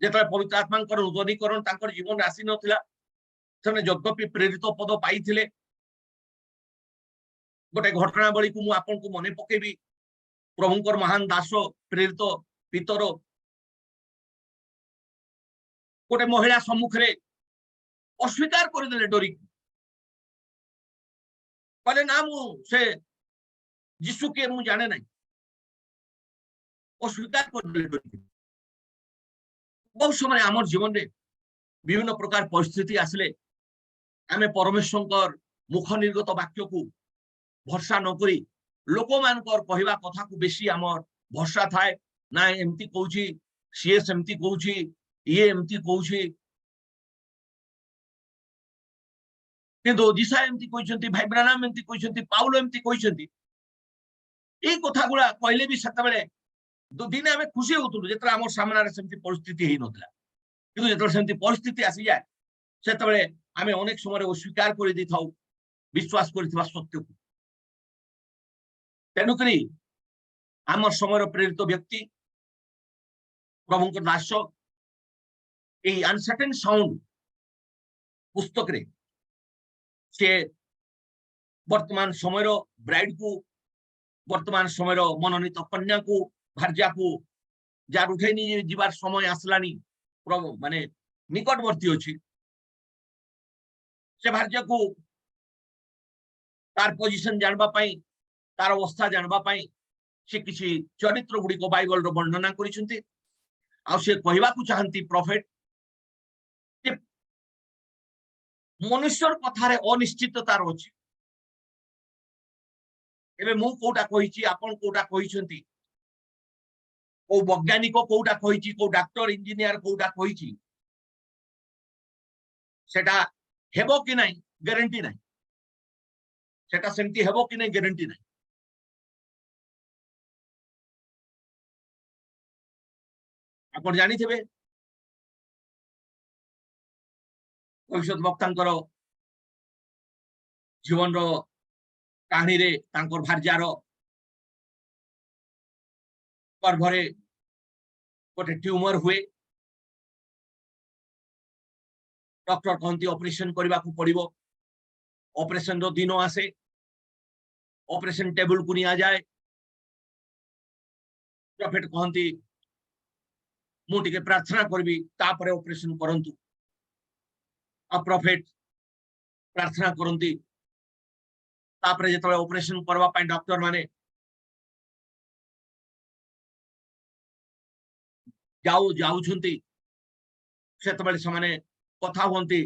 जेतबेले पवित्र आत्मांकर नूतनीकरण तांकर जीवन आसी नथिला सेने यद्यपि प्रेरित पद पाइथिले गोटे घटनावली को मु आपन को मने पकेबी प्रभुंकर महान दास प्रेरित पितर गोटे महिला सम्मुख रे अस्वीकार करदेले डरी कहले ना मु से जीशु के मु जाने नहीं अस्वीकार करदेले डरी बहुत समय आमर जीवन रे विभिन्न प्रकार परिस्थिति आसले आमे परमेश्वर मुख निर्गत वाक्य को भरसा न करी लोक मानकर कहवा कथा को बेसी आमर भरसा थाए ना एमती कहूची सीए सेमती कहूची ये एमती कहूची किंतु दिशा एमती कहछंती भाई ब्रानाम एमती कहछंती पाउलो एमती कहछंती ए कथा गुला कहले भी सतबेले दो दिन आमे खुशी होतुलु जेतरा हमर सामना रे सेमती परिस्थिति हेइ नथला किंतु जेतरा सेमती परिस्थिति आसी जाय सेतबेले आमे अनेक समय अस्वीकार कर दी थाउ विश्वास करथिबा सत्य को तेनुकरी आमर समय प्रेरित व्यक्ति प्रभुंकर दास ए अनसर्टेन साउंड पुस्तक रे से वर्तमान समय ब्राइड को वर्तमान समय मनोनीत कन्या को भार्या को जार उठे नहीं जीवार समय आसलानी माने निकटवर्ती अच्छी से भार्या को तार पोजिशन जानबा पाई तार अवस्था जानबा पाई से किसी चरित्र गुड़ी को बाइबल रो वर्णना करिसंती आ से कहबा को चाहंती प्रॉफिट कि मनुष्यर कथारे अनिश्चितता अछि एबे मु कोटा कहिछि आपन कोटा कहिसंती को वैज्ञानिक कोटा कहिछि को डॉक्टर इंजीनियर कोटा कहिछि सेटा हेबो कि नाही गारंटी नाही सेटा सेमती हेबो कि नाही गारंटी नाही आपण जानी थेबे भविष्यत वक्तांकर जीवन रो कहानी रे तांकर भार्यार गर्भरे गोटे ट्यूमर हुए डॉक्टर कहती ऑपरेशन करने को पड़ो ऑपरेशन रो दिन आसे ऑपरेशन टेबल को निया जाए प्रॉफिट कहती मुझे प्रार्थना करी तापर ऑपरेशन करंतु आ प्रॉफिट प्रार्थना करती तापर जो ऑपरेशन करने डॉक्टर माने जाऊछंती से कथा हुंती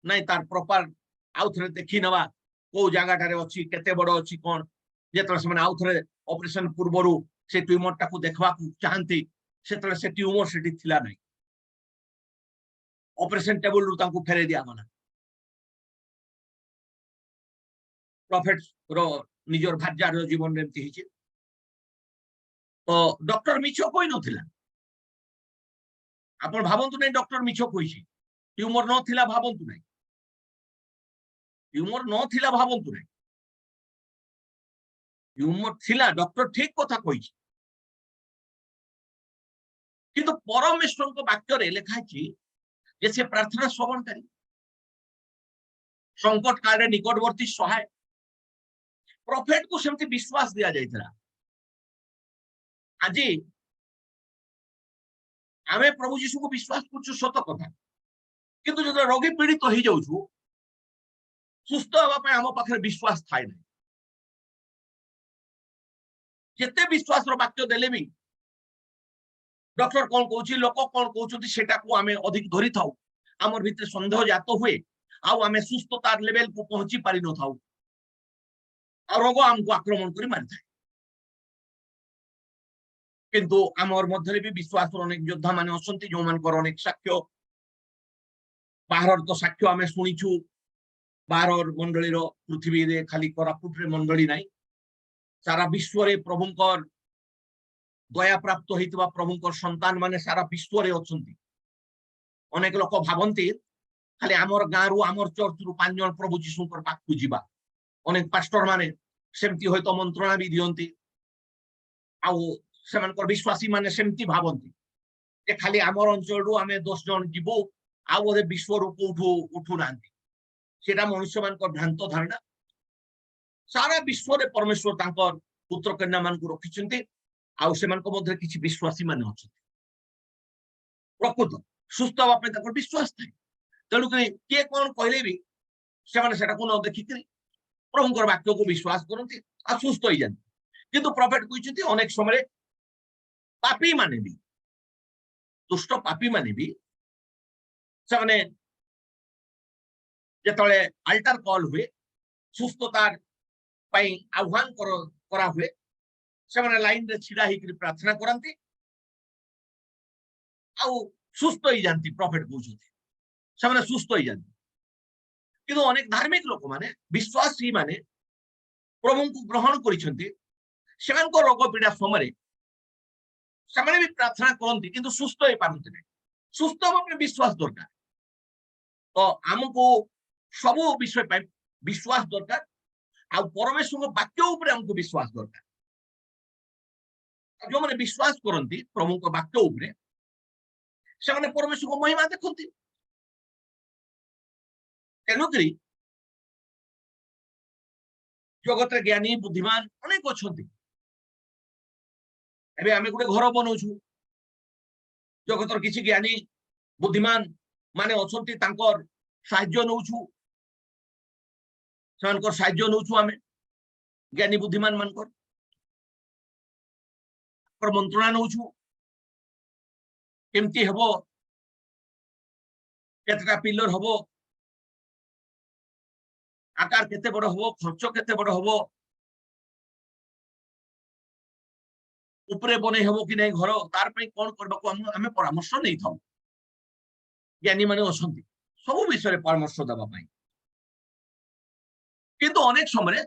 नहीं तार प्रॉपर आउ थे देखी नवा को जगह अच्छी केते बड़ अच्छी कौन ଯେତେବେଳେ ସେମାନେ ଆଉ ଥରେ ଅପରେସନ ପୂର୍ବରୁ ସେ ଟ୍ୟୁମରଟାକୁ ଦେଖିବାକୁ ଚାହାନ୍ତି ସେତେବେଳେ ସେ ଟ୍ୟୁମର ସେଠି ଥିଲା ନାହିଁ ଅପରେସନ ଟେବୁଲରୁ ତାଙ୍କୁ ଫେରାଇ ଦିଆଗଲା ପ୍ରଫେଟ ର ନିଜର ଭାର୍ଯ୍ୟାର ଜୀବନରେ ଏମିତି ହେଇଛି ତ ଡକ୍ଟର ମିଛ କହିନଥିଲା ଆପଣ ଭାବନ୍ତୁ ନାହିଁ ଡକ୍ଟର ମିଛ କହିଛି ଟ୍ୟୁମର ନଥିଲା ଭାବନ୍ତୁ ନାହିଁ ଟ୍ୟୁମର ନଥିଲା ଭାବନ୍ତୁ ନାହିଁ ଟ୍ୟୁମର ଥିଲା ଡକ୍ଟର ଠିକ କଥା କହିଛି କିନ୍ତୁ ପରମେଶ୍ୱରଙ୍କ ବାକ୍ୟରେ ଲେଖା ହେଇଛି ଯେ ସେ ପ୍ରାର୍ଥନା ଶ୍ରବଣକାରୀ ସଂକଟ କାଳରେ ନିକଟବର୍ତ୍ତୀ ସହାୟ ପ୍ରଫେଟକୁ ସେମିତି ବିଶ୍ୱାସ ଦିଆଯାଇଥିଲା ଆଜି ଆମେ ପ୍ରଭୁ ଯୀଶୁକୁ ବିଶ୍ୱାସ କରୁଛୁ ସତ କଥା କିନ୍ତୁ ଯେତେବେଳେ ରୋଗୀ ପୀଡ଼ିତ ହେଇଯାଉଛୁ ସୁସ୍ଥ ହେବା ପାଇଁ ଆମ ପାଖରେ ବିଶ୍ୱାସ ଥାଏ ନାହିଁ ଯେତେ ବିଶ୍ୱାସର ବାକ୍ୟ ଦେଲେ ବି ଡକ୍ଟର କଣ କହୁଛି ଲୋକ କଣ କହୁଛନ୍ତି ସେଟାକୁ ଆମେ ଅଧିକ ଧରିଥାଉ ଆମର ଭିତରେ ସନ୍ଦେହ ଜାତ ହୁଏ ଆଉ ଆମେ ସୁସ୍ଥତାର ଲେଭେଲକୁ ପହଞ୍ଚି ପାରିନଥାଉ ଆଉ ରୋଗ ଆମକୁ ଆକ୍ରମଣ କରି ମାରିଥାଏ କିନ୍ତୁ ଆମର ମଧ୍ୟରେ ବି ବିଶ୍ୱାସର ଅନେକ ଯୋଦ୍ଧା ମାନେ ଅଛନ୍ତି ଯୋଉମାନଙ୍କର ଅନେକ ସାକ୍ଷ୍ୟ ବାହାରର ତ ସାକ୍ଷ୍ୟ ଆମେ ଶୁଣିଛୁ ବାହାର ମଣ୍ଡଳୀର ପୃଥିବୀରେ ଖାଲି କୋରାପୁଟରେ ମଣ୍ଡଳୀ ନାହିଁ ସାରା ବିଶ୍ୱରେ ପ୍ରଭୁଙ୍କର ଦୟା ପ୍ରାପ୍ତ ହେଇଥିବା ପ୍ରଭୁଙ୍କର ସନ୍ତାନ ମାନେ ସାରା ବିଶ୍ୱରେ ଅଛନ୍ତି ଅନେକ ଲୋକ ଭାବନ୍ତି ଖାଲି ଆମର ଗାଁରୁ ଆମର ଚର୍ଚ୍ଚରୁ 5 ଜଣ ପ୍ରଭୁ ଯୀଶୁଙ୍କର ପାଖକୁ ଯିବା ଅନେକ ପାଷ୍ଟର ମାନେ ସେମିତି ହୁଏତ ମନ୍ତ୍ରଣା ବି ଦିଅନ୍ତି ଆଉ ସେମାନଙ୍କର ବିଶ୍ୱାସୀ ମାନେ ସେମିତି ଭାବନ୍ତି ଯେ ଖାଲି ଆମର ଅଞ୍ଚଳରୁ ଆମେ 10 ଜଣ ଯିବୁ ଆଉ ବୋଧେ ବିଶ୍ୱରୁ କୋଉଠୁ ଉଠୁନାହାନ୍ତି ସେଟା ମନୁଷ୍ୟମାନଙ୍କର ଭ୍ରାନ୍ତ ଧାରଣା ସାରା ବିଶ୍ୱରେ ପରମେଶ୍ୱର ତାଙ୍କର ପୁତ୍ର କନ୍ୟା ମାନଙ୍କୁ ରଖିଛନ୍ତି ଆଉ ସେମାନଙ୍କ ମଧ୍ୟରେ କିଛି ବିଶ୍ୱାସୀ ମାନେ ଅଛନ୍ତି ପ୍ରକୃତ ସୁସ୍ଥ ହେବା ପାଇଁ ତାଙ୍କର ବିଶ୍ୱାସ ଥାଏ ତେଣୁକରି କିଏ କଣ କହିଲେ ବି ସେମାନେ ସେଟାକୁ ନ ଦେଖିକରି ପ୍ରଭୁଙ୍କର ବାକ୍ୟକୁ ବିଶ୍ୱାସ କରନ୍ତି ଆଉ ସୁସ୍ଥ ହେଇଯାନ୍ତି କିନ୍ତୁ ପ୍ରଫେଟ କହିଛନ୍ତି ଅନେକ ସମୟରେ ପାପୀ ମାନେ ବି ଦୁଷ୍ଟ ପାପୀ ମାନେ ବି ସେମାନେ ଯେତେବେଳେ ଆଲ୍ଟାର କଲ୍ ହୁଏ ସୁସ୍ଥତାର ପାଇଁ ଆହ୍ୱାନ କରା ହୁଏ ସେମାନେ ଲାଇନରେ ଛିଡା ହେଇକରି ପ୍ରାର୍ଥନା କରନ୍ତି ଆଉ ସୁସ୍ଥ ହେଇଯାନ୍ତି ପ୍ରଫେଟ କହୁଛନ୍ତି ସେମାନେ ସୁସ୍ଥ ହେଇଯାନ୍ତି କିନ୍ତୁ ଅନେକ ଧାର୍ମିକ ଲୋକମାନେ ବିଶ୍ୱାସୀ ମାନେ ପ୍ରଭୁଙ୍କୁ ଗ୍ରହଣ କରିଛନ୍ତି ସେମାନଙ୍କ ରୋଗ ପୀଡା ସମୟରେ ସେମାନେ ବି ପ୍ରାର୍ଥନା କରନ୍ତି କିନ୍ତୁ ସୁସ୍ଥ ହେଇପାରନ୍ତି ନାହିଁ ସୁସ୍ଥ ହେବା ପାଇଁ ବିଶ୍ୱାସ ଦରକାର ତ ଆମକୁ ସବୁ ବିଷୟ ପାଇଁ ବିଶ୍ୱାସ ଦରକାର ଆଉ ପରମେଶ୍ୱରଙ୍କ ବାକ୍ୟ ଉପରେ ଆମକୁ ବିଶ୍ୱାସ ଦରକାର ଯୋଉମାନେ ବିଶ୍ୱାସ କରନ୍ତି ପ୍ରଭୁଙ୍କ ବାକ୍ୟ ଉପରେ ସେମାନେ ପରମେଶ୍ୱରଙ୍କ ମହିମା ଦେଖନ୍ତି ତେଣୁକରି ଜଗତରେ ଜ୍ଞାନୀ ବୁଦ୍ଧିମାନ ଅନେକ ଅଛନ୍ତି ଏବେ ଆମେ ଗୋଟେ ଘର ବନଉଛୁ ଜଗତର କିଛି ଜ୍ଞାନୀ ବୁଦ୍ଧିମାନ ମାନେ ଅଛନ୍ତି ତାଙ୍କର ସାହାଯ୍ୟ ନଉଛୁ ସେମାନଙ୍କର ସାହାଯ୍ୟ ନଉଛୁ ଆମେ ଜ୍ଞାନୀ ବୁଦ୍ଧିମାନ ମାନଙ୍କର ମନ୍ତ୍ରଣା ନଉଛୁ କେମିତି ହବ କେତେଟା ପିଲର ହବ ଆକାର କେତେ ବଡ ହବ ଖର୍ଚ୍ଚ କେତେ ବଡ ହବ ଉପରେ ବନେଇ ହବ କି ନାହିଁ ଘର ତାର ପାଇଁ କଣ କରିବାକୁ ଆମେ ପରାମର୍ଶ ନେଇଥାଉ ଜ୍ଞାନୀ ମାନେ ଅଛନ୍ତି ସବୁ ବିଷୟରେ ପରାମର୍ଶ ଦେବା ପାଇଁ କିନ୍ତୁ ଅନେକ ସମୟରେ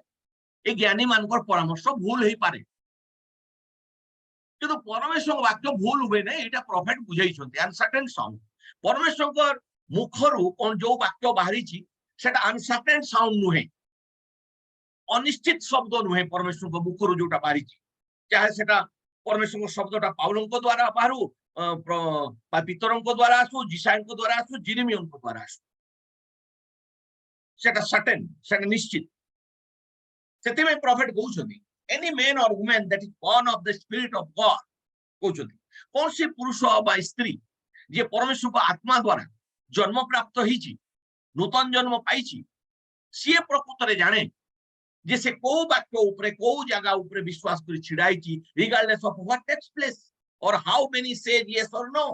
এই জ্ঞানী ମାନଙ୍କର ପରାମର୍ଶ ଭୁଲ ହେଇପାରେ କିନ୍ତୁ ପରମେଶ୍ୱରଙ୍କ ବାକ୍ୟ ଭୁଲ ହୁଏ ନାହିଁ ଏଇଟା ପ୍ରଫେଟ ବୁଝେଇଛନ୍ତି ଅନସର୍ଟେନ ସାଉଣ୍ଡ ପରମେଶ୍ୱରଙ୍କ ମୁଖରୁ କଣ ଯୋଉ ବାକ୍ୟ ବାହାରିଛି ସେଟା ଅନସର୍ଟେନ ସାଉଣ୍ଡ ନୁହେଁ ଅନିଶ୍ଚିତ ଶବ୍ଦ ନୁହେଁ ପରମେଶ୍ୱରଙ୍କ ମୁଖରୁ ଯୋଉଟା ବାହାରିଛି ଚାहे ସେଟା ପରମେଶ୍ୱରଙ୍କ ଶବ୍ଦଟା ପାଉଲଙ୍କ ଦ୍ୱାରା ବାହାରୁ ପିତରଙ୍କ ଦ୍ୱାରା ଆସୁ ଯିଶାୟଙ୍କ ଦ୍ୱାରା ଆସୁ ଜିରିମିୟଙ୍କ ଦ୍ୱାରା ଆସୁ ସେଟା ସର୍ଟେନ ସେଟା ନିଶ୍ଚିତ ସେଥିପାଇଁ ପ୍ରଫେଟ କହୁଛନ୍ତି any man or woman that is born of the spirit of God କହୁଛନ୍ତି କୌଣସି ପୁରୁଷ ବା ସ୍ତ୍ରୀ ଯିଏ ପରମେଶ୍ୱରଙ୍କ ଆତ୍ମା ଦ୍ୱାରା ଜନ୍ମ ପ୍ରାପ୍ତ ହେଇଛି ନୂତନ ଜନ୍ମ ପାଇଛି ସିଏ ପ୍ରକୃତରେ ଜାଣେ ଯେ ସେ କୋଉ ବାକ୍ୟ ଉପରେ କୋଉ ଜାଗା ଉପରେ ବିଶ୍ୱାସ କରି ଛିଡା ହେଇଛି regardless of what takes place or how many say yes or no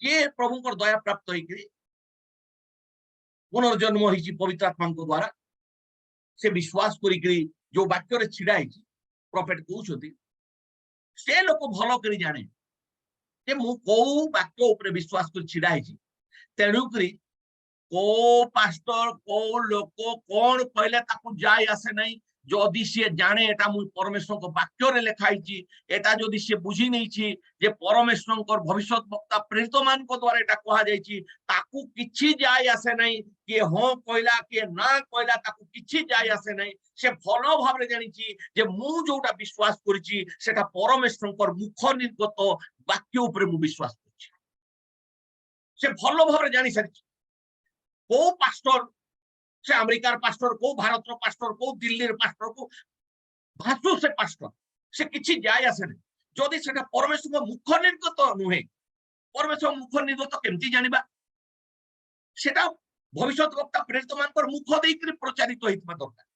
କିଏ ପ୍ରଭୁଙ୍କର ଦୟା ପ୍ରାପ୍ତ ହେଇକରି ପୁନର୍ଜନ୍ମ ହେଇଛି ପବିତ୍ର ଆତ୍ମାଙ୍କ ଦ୍ୱାରା ସେ ବିଶ୍ୱାସ କରିକରି जो वाक्य छिड़ा प्रॉफिट कहते से लोक भल कर जाने जे मु को वाक्य उपर विश्वास कर छिड़ा तेणुक को पास्टर को लोक कौन कहले ताकू जाय आसे नहीं जदि सी जाने एटा मु परमेश्वर को वाक्य रे लिखाई एटा जदि सी बुझी नहीं जे परमेश्वर को भविष्यत वक्ता प्रेरित मान को द्वारा एटा कहा जाई ताकू किछि जाय आसे नहीं कि हो कहला कि ना कहला ताकू किछि जाय आसे नहीं से भल भाव रे जानि जे मु जोटा विश्वास करिछि सेटा परमेश्वर को मुख निर्गत वाक्य ऊपर मु विश्वास करिछि से भल भाव रे जानि सारि को पास्टर से अमेरिकार पास्टर को भारत पास्टर को दिल्ली पास्टर को भाषु से पास्टर से किसी जाय आसे नहीं जदि सेटा परमेश्वर मुख निर्गत नुहे परमेश्वर मुख निर्गत केमती जानिबा सेटा भविष्यत वक्ता प्रेरित मान मुख देकर प्रचारित होइतबा दरकार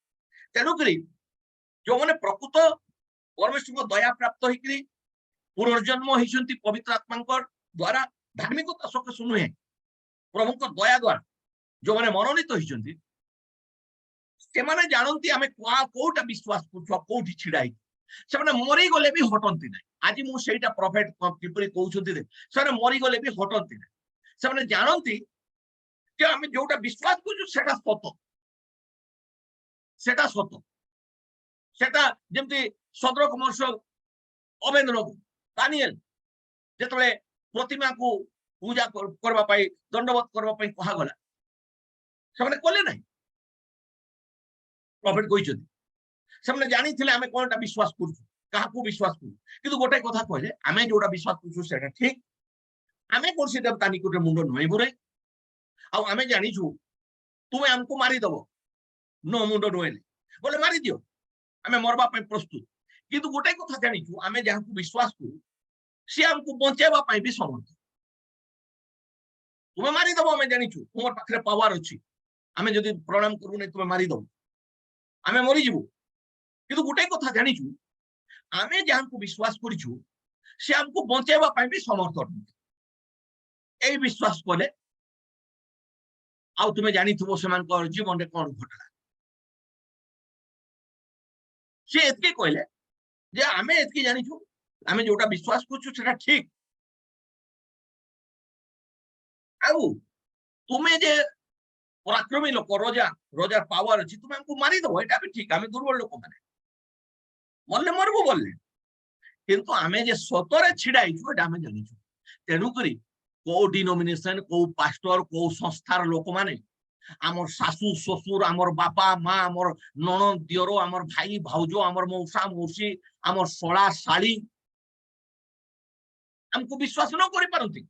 तेणुक जो मैंने प्रकृत परमेश्वर को दया प्राप्त होकर पुनर्जन्म होइछंती पवित्र आत्मा द्वारा धार्मिकता सकाशे नुहे प्रभु को दया द्वारा जो मैंने मनोनीत होइछंती से माने जानती आमे कोटा विश्वास करछो कोठी छिड़ाई से माने मरी गले भी हटंती नै आज मु सेटा प्रॉफिट किपरि कहउछंती रे से माने मरी गले भी हटंती नै से माने जानती जे आमे जोटा विश्वास करछो सेटा सत सेटा जेमति सदरक मर्ष अवेन्द्र दानिएल जेतले प्रतिमा को पूजा करबा पाई दंडवत करबा पाई कहा गला से माने कोले नै प्रॉफिट कहते जानी आमे कोनटा विश्वास करूँ क्या विश्वास करूँ किंतु गोटे कथा कहले आमे जोटा विश्वास करूँ ठीक आमे कौन सी देवता निकट मुंड नुई बुरे आमे जानीचु तुम्हें आमको मारिदब नो मुंड नुएले बोले मारी दियो आमे मरबा प्रस्तुत किंतु गोटे कथा जानीचु आमे जहाँ विश्वास करूँ सी आमको बचाइबा भी समर्थ तुम्हें मारिदब आमे जानीचु तुम पाखे पावर अच्छी आमे जदि प्रणाम करू नहीं तुम्हें मारिदब आमे मरीजु किंतु गोटे कथा जानीचु आमे जहाँ विश्वास करिछु से हमको बचाइबा भी समर्थ ए विश्वास कले आ तुमे जानिथबो सेमानकर जीवन रे कोन घटला से एतके कहले जे आमे एतके जानिछु आमे जोटा विश्वास करछु सेटा ठीक आउ तुमे जे पराक्रमी लोक रोजा पावर अच्छी तुम्हें हमको मारी दो एटा भी ठीक आमे दुर्बल लोक माने मरले मरबो बोलले किंतु आमे जे सतरे छिड़ाइछु एटा आमे जानिछु तेनु करी को डिनोमिनेशन को पास्टर को संस्थार लोक माने आमर सासू ससुर आमर बापा माँ आमर ननद दियर आमर भाई भाउजो आमर मौसा मौसी आमर सला साली हमको विश्वास न करि पारंती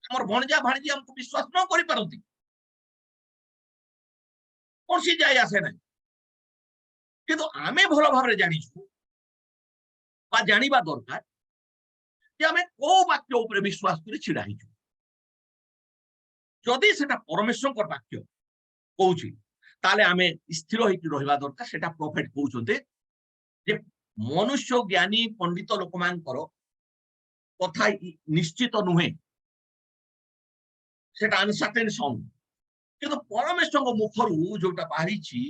आमर भणजा भाणजी हमको विश्वास न करि पारंती कौन सी जाय आसे ना किंतु आमे भल भाव रे जानिछु बा जानिबा दरकार जे आमे को वाक्य ऊपर विश्वास करि छिड़ाइछु जदि सेटा परमेश्वर को वाक्य कहउछि ताले आमे स्थिर होइति रहबा दरकार सेटा प्रॉफिट कहउछते जे मनुष्य ज्ञानी पंडित लोक मान करो कथा निश्चित नुहे सेटा अनसर्टेन साउंड किंतु परमेश्वर को मुखरु जोटा बाहरी छी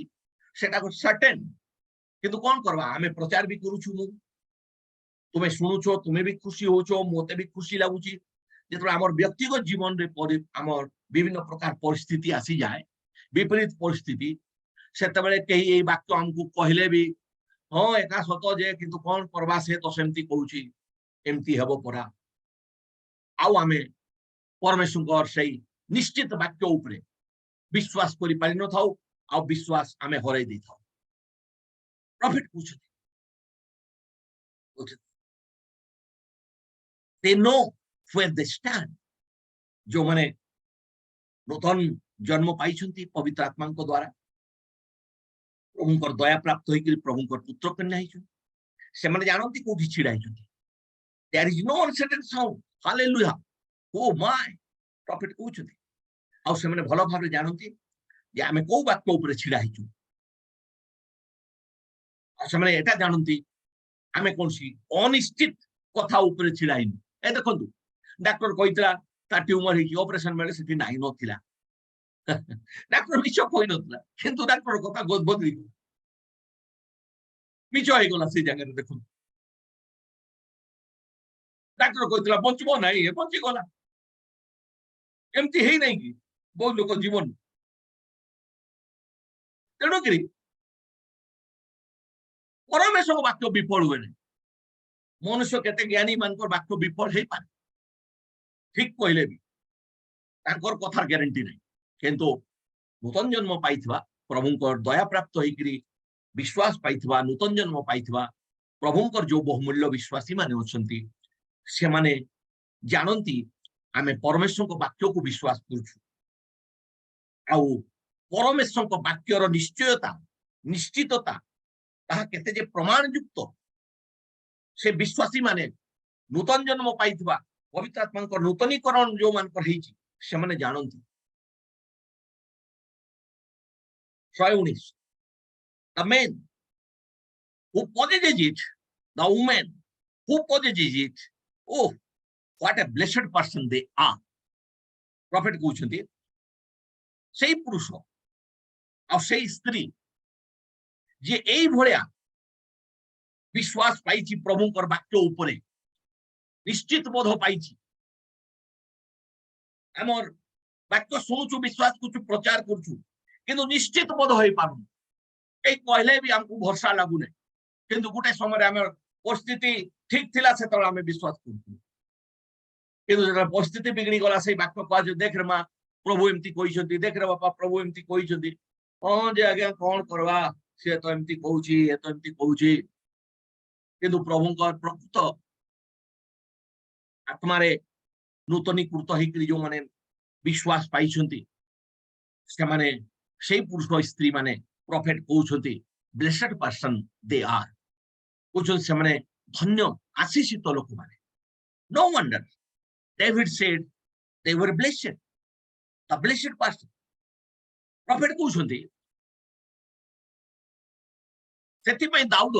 सेटा को सर्टेन किंतु कोन करबा आमे प्रचार भी करूछु मु तुम्हें शुणुछो तुम्हें भी खुशी होछो मोते भी खुशी लागुची जेतरा हमर व्यक्तिगत जीवन रे हमर विभिन्न प्रकार परिस्थिति आसी जाए विपरीत परिस्थिति सेते बेले कही ए वाक्य हमको कहले भी हां एका सत जे किंतु कोन करबा से तो सेमती कहूची एमती हेबो परा आउ आमे परमेश्वर से निश्चित वाक्य उपरे विश्वास करि पारि न थाउ आ विश्वास आमे हरै दै थाउ प्रॉफिट पूछते they know where they stand जो माने नूतन जन्म पाइछंती पवित्र आत्मा को द्वारा प्रभुंकर दया प्राप्त होइकरी प्रभुंकर पुत्र कन्या हिछु से माने जानंती कोठी छिडा हिछंती there is no uncertain sound hallelujah oh my prophet कहउछंती आ से माने भलो भाबरे जानंती जे आमे को वाक्य ऊपर छिडा हिछु आ से माने एटा जानंती आमे कोनसी अनिश्चित कथा ऊपर छिडाइनु ए देखंतु डॉक्टर कहितला ता ट्यूमर हिकी ऑपरेशन मेले सेठी नाही नथिला ডাক্তার মিଛ କହିନଥିଲା କିନ୍ତୁ ଡାକ୍ତର କଥା ବଦଳି ଗଲା ମିଛ ହେଇଗଲା ସେଇ ଜାଗାରେ ଦେଖନ୍ତୁ ଡାକ୍ତର କହିଥିଲା ବଞ୍ଚିବ ନାହିଁ ଏ ବଞ୍ଚିଗଲା ଏମିତି ହେଇନାହିଁ କି ବହୁତ ଲୋକ ଜୀବନ ତେଣୁକରି ପରମେଶ୍ୱରଙ୍କ ବାକ୍ୟ ବିଫଳ ହୁଏ ନାହିଁ ମନୁଷ୍ୟ କେତେ ଜ୍ଞାନୀ ମାନଙ୍କର ବାକ୍ୟ ବିଫଳ ହେଇପାରେ ଠିକ କହିଲେ ବି ତାଙ୍କର କଥାର ଗ୍ୟାରେଣ୍ଟି ନାହିଁ କିନ୍ତୁ ନୂତନ ଜନ୍ମ ପାଇଥିବା ପ୍ରଭୁଙ୍କର ଦୟା ପ୍ରାପ୍ତ ହେଇକରି ବିଶ୍ୱାସ ପାଇଥିବା ନୂତନ ଜନ୍ମ ପାଇଥିବା ପ୍ରଭୁଙ୍କର ଯୋଉ ବହୁମୂଲ୍ୟ ବିଶ୍ୱାସୀ ମାନେ ଅଛନ୍ତି ସେମାନେ ଜାଣନ୍ତି ଆମେ ପରମେଶ୍ୱରଙ୍କ ବାକ୍ୟକୁ ବିଶ୍ୱାସ କରୁଛୁ ଆଉ ପରମେଶ୍ୱରଙ୍କ ବାକ୍ୟର ନିଶ୍ଚୟତା ନିଶ୍ଚିତତା ତାହା କେତେ ଯେ ପ୍ରମାଣ ଯୁକ୍ତ ସେ ବିଶ୍ୱାସୀ ମାନେ ନୂତନ ଜନ୍ମ ପାଇଥିବା ପବିତ୍ର ଆତ୍ମାଙ୍କ ନୂତନୀକରଣ ଯୋଉମାନଙ୍କର ହେଇଛି ସେମାନେ ଜାଣନ୍ତି 119 the man who possesses it the woman who possesses it oh what a blessed person they are prophet କହୁଛନ୍ତି ସେଇ ପୁରୁଷ ଆଉ ସେଇ ସ୍ତ୍ରୀ ଯେ ଏଇ ଭଳିଆ ବିଶ୍ୱାସ ପାଇଛି ପ୍ରଭୁଙ୍କର ବାକ୍ୟ ଉପରେ ନିଶ୍ଚିତ ବୋଧ ପାଇଛି ଆମର ବାକ୍ୟ ଶୁଣୁଛୁ ବିଶ୍ୱାସ କରୁଛୁ ପ୍ରଚାର କରୁଛୁ କିନ୍ତୁ ନିଶ୍ଚିତ ବୋଧ ହେଇପାରୁନି ଏଇ କହିଲେ ବି ଆମକୁ ଭରସା ଲାଗୁନି କିନ୍ତୁ ଗୋଟେ ସମୟରେ ଆମର ପରିସ୍ଥିତି ଠିକ ଥିଲା ସେତେବେଳେ ଆମେ ବିଶ୍ୱାସ କରୁଛୁ କିନ୍ତୁ ଯେତେବେଳେ ପରିସ୍ଥିତି ବିଗିଡି ଗଲା ସେଇ ବାକ୍ୟ କୁହାଯିବ ଦେଖରେ ମା ପ୍ରଭୁ ଏମିତି କହିଛନ୍ତି ଦେଖରେ ବାପା ପ୍ରଭୁ ଏମିତି କହିଛନ୍ତି ହଁ ଯେ ଆଜ୍ଞା କଣ କରିବା ସେ ତ ଏମିତି କହୁଛି ଏ ତ ଏମିତି କହୁଛି କିନ୍ତୁ ପ୍ରଭୁଙ୍କର ପ୍ରକୃତ ଆତ୍ମାରେ ନୂତନୀକୃତ ହେଇକରି ଯୋଉମାନେ ବିଶ୍ୱାସ ପାଇଛନ୍ତି ସେମାନେ ସେଇ ପୁରୁଷ ସ୍ତ୍ରୀ ମାନେ ପ୍ରଫେଟ କହୁଛନ୍ତି ବ୍ଲେସେଡ ପର୍ସନ ଦେ ଆର କହୁଛନ୍ତି ସେମାନେ ଧନ୍ୟ ଆଶୀଷିତ ଲୋକମାନେ no wonder David said they were blessed the blessed person profit କହୁଛନ୍ତି ସେଥିପାଇଁ ଦାଉଦ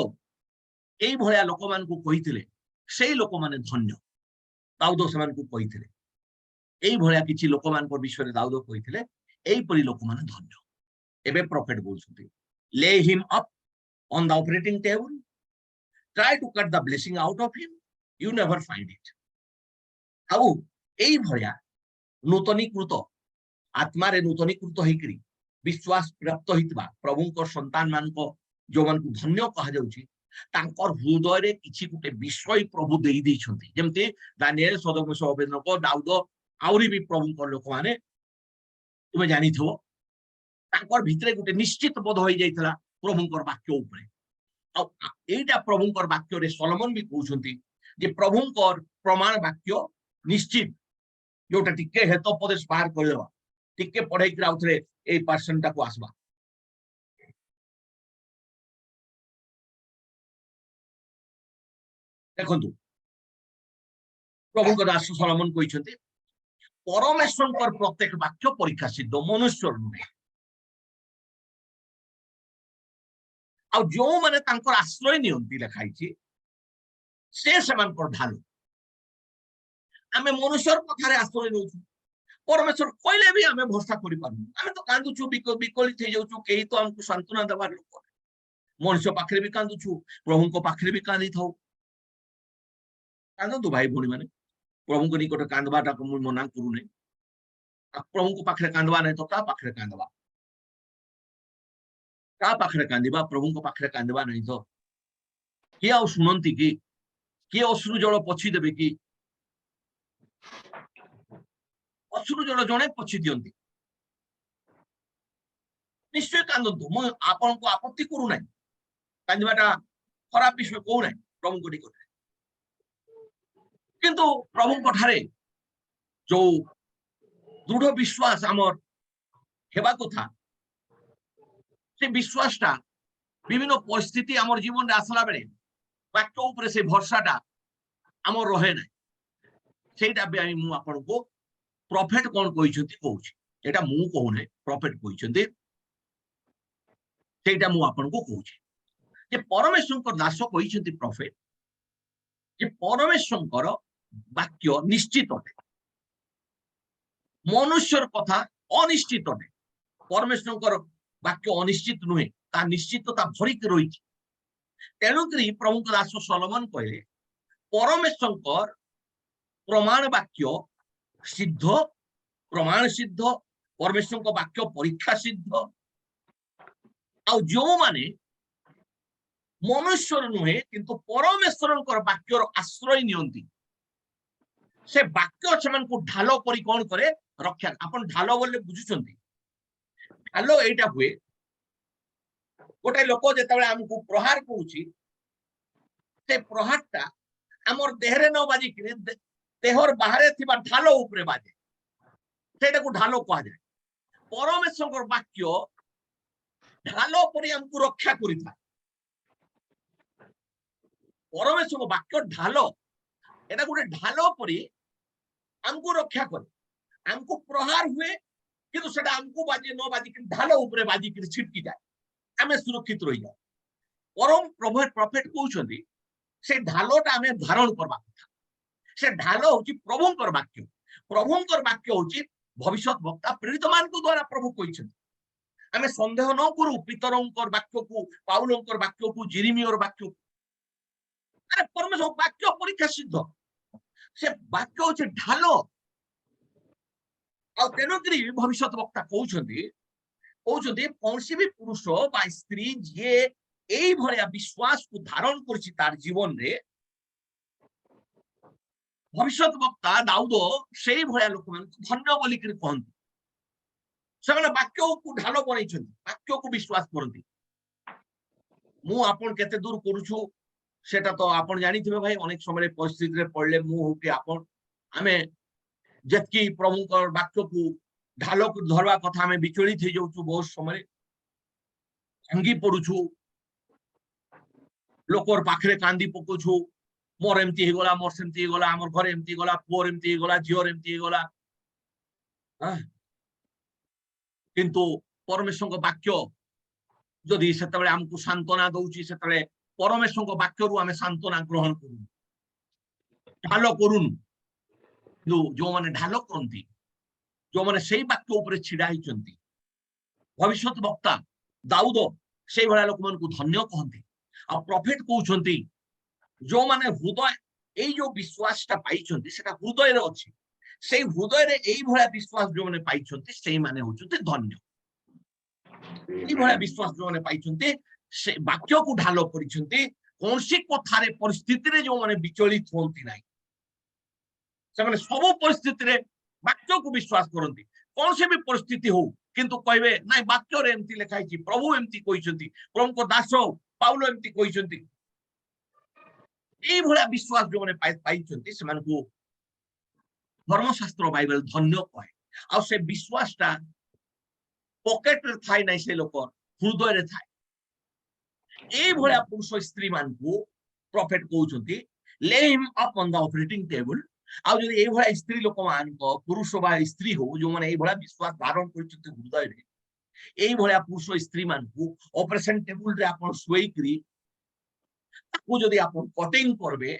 ଏଇଭଳିଆ ଲୋକମାନଙ୍କୁ କହିଥିଲେ ସେଇ ଲୋକମାନେ ଧନ୍ୟ ଦାଉଦ ସେମାନଙ୍କୁ କହିଥିଲେ ଏଇଭଳିଆ କିଛି ଲୋକମାନଙ୍କ ବିଷୟରେ ଦାଉଦ କହିଥିଲେ ଏଇପରି ଲୋକମାନେ ଧନ୍ୟ ଏବେ ପ୍ରଫେଟ କହୁଛନ୍ତି lay him up on the operating table try to cut the blessing out of him you never find it ଆଉ ଏଇଭଳିଆ ନୂତନୀକୃତ ଆତ୍ମାରେ ନୂତନୀକୃତ ହେଇକରି ବିଶ୍ୱାସ ପ୍ରାପ୍ତ ହେଇଥିବା ପ୍ରଭୁଙ୍କ ସନ୍ତାନ ମାନଙ୍କ ଯୋଉମାନଙ୍କୁ ଧନ୍ୟ କୁହାଯାଉଛି ତାଙ୍କର ହୃଦୟରେ କିଛି ଗୋଟେ ବିଷୟ ପ୍ରଭୁ ଦେଇଛନ୍ତି ଯେମିତି ଦାନିଏଲ ସଦମେଶ ଅବେଦନକ ଦାଉଦ ଆହୁରି ବି ପ୍ରଭୁଙ୍କ ଲୋକମାନେ ତୁମେ ଜାଣିଥିବ ତାଙ୍କର ଭିତରେ ଗୋଟେ ନିଶ୍ଚିତ ବୋଧ ହେଇଯାଇଥିଲା ପ୍ରଭୁଙ୍କର ବାକ୍ୟ ଉପରେ ଆଉ ଏଇଟା ପ୍ରଭୁଙ୍କର ବାକ୍ୟରେ ସଲୋମନ ବି କହୁଛନ୍ତି ଯେ ପ୍ରଭୁଙ୍କର ପ୍ରମାଣ ବାକ୍ୟ ନିଶ୍ଚିତ ଯୋଉଟା ଟିକେ ହେତୋପଦେଶ ବାହାର କରିଦେବା ଟିକେ ପଢେଇକି ଆଉଥରେ ଏଇ ପର୍ସନଟାକୁ ଆସିବା ଦେଖନ୍ତୁ ପ୍ରଭୁଙ୍କ ଦାସ ସଲୋମନ କହିଛନ୍ତି ପରମେଶ୍ୱରଙ୍କର ପ୍ରତ୍ୟେକ ବାକ୍ୟ ପରୀକ୍ଷା ସିଦ୍ଧ ମନୁଷ୍ୟର ନୁହେଁ ଆଉ ଯୋଉମାନେ ତାଙ୍କର ଆଶ୍ରୟ ନିଅନ୍ତି ଲେଖା ହେଇଛି ସେ ସେମାନଙ୍କର ଢାଲ ଆମେ ମନୁଷ୍ୟର କଥାରେ ଆଶ୍ରୟ ନେଉଛୁ ପରମେଶ୍ୱର କହିଲେ ବି ଆମେ ଭରସା କରିପାରୁନୁ ଆମେ ତ କାନ୍ଦୁଛୁ ବିକଳିତ ହେଇଯାଉଛୁ କେହି ତ ଆମକୁ ସାନ୍ତ୍ୱନା ଦେବାର ଲୋକ ମଣିଷ ପାଖରେ ବି କାନ୍ଦୁଛୁ ପ୍ରଭୁଙ୍କ ପାଖରେ ବି କାନ୍ଦିଥାଉ କାନ୍ଦନ୍ତୁ ଭାଇ ଭଉଣୀ ମାନେ ପ୍ରଭୁଙ୍କ ନିକଟ କାନ୍ଦବାଟାକୁ ମୁଁ ମନା କରୁନି ପ୍ରଭୁଙ୍କ ପାଖରେ କାନ୍ଦବା ନାହିଁ ତ ତା ପାଖରେ କାନ୍ଦବା ତା ପାଖରେ କାନ୍ଦିବା ପ୍ରଭୁଙ୍କ ପାଖରେ କାନ୍ଦବା ନାହିଁ ତ କିଏ ଆଉ ଶୁଣନ୍ତି କି କିଏ ଅଶ୍ରୁ ଜଳ ପୋଛି ଦେବେ କି ଅଶ୍ରୁ ଜଳ ଜଣେ ପୋଛି ଦିଅନ୍ତି ନିଶ୍ଚୟ କାନ୍ଦନ୍ତୁ ମୁଁ ଆପଣଙ୍କୁ ଆପତ୍ତି କରୁନାହିଁ କାନ୍ଦିବାଟା ଖରାପ ବିଷୟ କହୁନାହିଁ ପ୍ରଭୁଙ୍କ ନିକଟରେ କିନ୍ତୁ ପ୍ରଭୁଙ୍କ ଠାରେ ଯୋଉ ଦୃଢ ବିଶ୍ୱାସ ଆମର ହେବା କଥା ସେ ବିଶ୍ୱାସଟା ବିଭିନ୍ନ ପରିସ୍ଥିତି ଆମର ଜୀବନରେ ଆସିଲା ବେଳେ ବାକ୍ୟ ଉପରେ ସେ ଭରସାଟା ଆମର ରହେ ନାହିଁ ସେଇଟା ବି ମୁଁ ଆପଣଙ୍କୁ ପ୍ରଫେଟ କଣ କହିଛନ୍ତି କହୁଛି ଏଟା ମୁଁ କହୁନାହିଁ ପ୍ରଫେଟ କହିଛନ୍ତି ସେଇଟା ମୁଁ ଆପଣଙ୍କୁ କହୁଛି ଯେ ପରମେଶ୍ୱରଙ୍କ ଦାସ କହିଛନ୍ତି ପ୍ରଫେଟ ଯେ ପରମେଶ୍ୱରଙ୍କର ବାକ୍ୟ ନିଶ୍ଚିତ ଅଟେ ମନୁଷ୍ୟର କଥା ଅନିଶ୍ଚିତ ଅଟେ परमेश्वर वाक्य अनिश्चित नुहे ता निश्चितता भरिक रही। तेणुक प्रभु दास सलोमन कहले परमेश्वर प्रमाण वाक्य सिद्ध, प्रमाण सिद्ध, परमेश्वर वाक्य परीक्षा सिद्ध। आ जो माने मनुष्य नुहे किंतु परमेश्वर वाक्यर आश्रय नियंती से वाक्य से ढाल परी कौन करे रक्षा। अपन ढाल बोले बुझुचंती ढाल एटा हुए गोटे लोक जेतेबेले हमकु प्रहार करूची से प्रहारटा हमर देहरे न बाजी कि देहर बाहरे थिबा ढाल उपरे बाजे सेटा को ढाल कहा जाए। परमेश्वर वाक्य ढाल परी हमकु रक्षा करिता। परमेश्वर वाक्य ढाल एटा गोटे ढाल परी हमको रक्षा करे। हमको प्रहार हुए किंतु सेटा हमको बाजी न बाजी कि ढाल उपरे बाजी कि छिटकी जाए आमे सुरक्षित रही जाए। परम प्रॉफिट कहउछंती से ढालटा आमे धारण करबा କଥା। से ढाल होची प्रभुंकर वाक्य। प्रभुंकर वाक्य होची भविष्यत वक्ता प्रेरित मान को द्वारा प्रभु कहिछंती। आमे संदेह न करू पितरंकर वाक्य को, पाउलंकर वाक्य को, जेरेमियर वाक्य को। अरे परमेश्वर वाक्य परीक्षा सिद्ध से वाक्य होची ढाल। आ तेणुकरी भविष्यत वक्ता कहउछंती कौन भी पुरुष बा स्त्री जे एई भलिया विश्वास को धारण करछि तार जीवन रे भविष्यत वक्ता दाऊद सेई भलिया लोक मान धन्य बोली करी कहंती। से वाक्य को ढाल बनैछंती, वाक्य को विश्वास करंती। मु आपन केते दूर करूछु सेटा तो आपन जानिथिबे भाई। अनेक समय परिस्थिति रे पड़ले मु हो के आपन आमे जतकी प्रभुंकर वाक्य को ढाल को धरवा कथा आमे विचलित हो जाउछु। बहुत समय भांगी पड़ुछु, लोकर पाखरे कांदी पकोछु, मोर एमती हे गला, मोर सेमती हे गला, हमर घर एमती गला, पुअर एमती हे गला, झियर एमती हे गला। किंतु परमेश्वर वाक्य जदि सेतबेले हमकु सांत्वना दउची सेतबेले परमेश्वर वाक्य रु आमे सांत्वना ग्रहण करू, ढाल करूनु। जो माने ढाल करंती, जो माने सेई वाक्य ऊपर छिड़ा हिचंती, भविष्यत वक्ता दाऊद सेई भला लोक मानकु धन्य कहंती। आ प्रॉफिट कहउछंती जो माने हृदय एई जो विश्वासटा पाइछंती सेटा हृदय रे अछि। सेई हृदय रे एई भला विश्वास जो माने पाइछंती सेई माने होछंती धन्य। एई भला विश्वास जो माने पाइछंती से वाक्य को ढाल करिछंती। कोनसी कथारे परिस्थिति रे जो माने विचलित होंती नाही, से माने सब परिस्थिति रे वाक्य को विश्वास करंती। कौन से भी परिस्थिति हो किंतु कहबे नाही वाक्य रे एमती लिखा हिची, प्रभु एमती कहिसंती, प्रभु को दास पाउलो एमती कहिसंती। एई भला विश्वास जो माने पाइछंती से मानकु धर्मशास्त्र बाइबल धन्य कहे। आ से विश्वासटा पॉकेट रे थाई नाही, से लोक हृदय रे थाई। एई भला पुरुष स्त्री मानकु प्रॉफिट कहउछंती ले him up on the operating table. आ जदि एई भला स्त्री लोक मान को पुरुष बा स्त्री हो जो माने एई भला विश्वास धारण करछंती हृदय रे, एई भला पुरुष स्त्री मानकु ऑपरेशन टेबल रे आपण सोई करी ताकू जदि आपण कटिंग करबे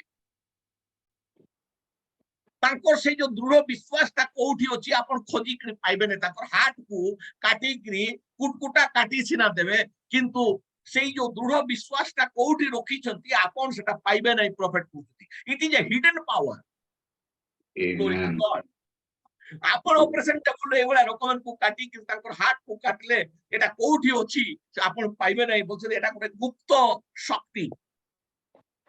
तांकर से जो दृढ़ विश्वासटा कोठी अछि आपण खोजी करी पाइबे ने। तांकर हाथ को काटी करी कुटकुटा काटी सिना देबे किंतु सेई जो दृढ़ विश्वासटा कोठी रखी छंती आपण सेटा पाइबे नै। प्रॉफिट कहउछंती it is a hidden power. आपण ऑपरेशन टेबल रे एवला लोक मान को काटी कि तांकर हाथ को काटले एटा कोठी अछि आपण पाइबे नै। बोलछे एटा गोटे गुप्त शक्ति,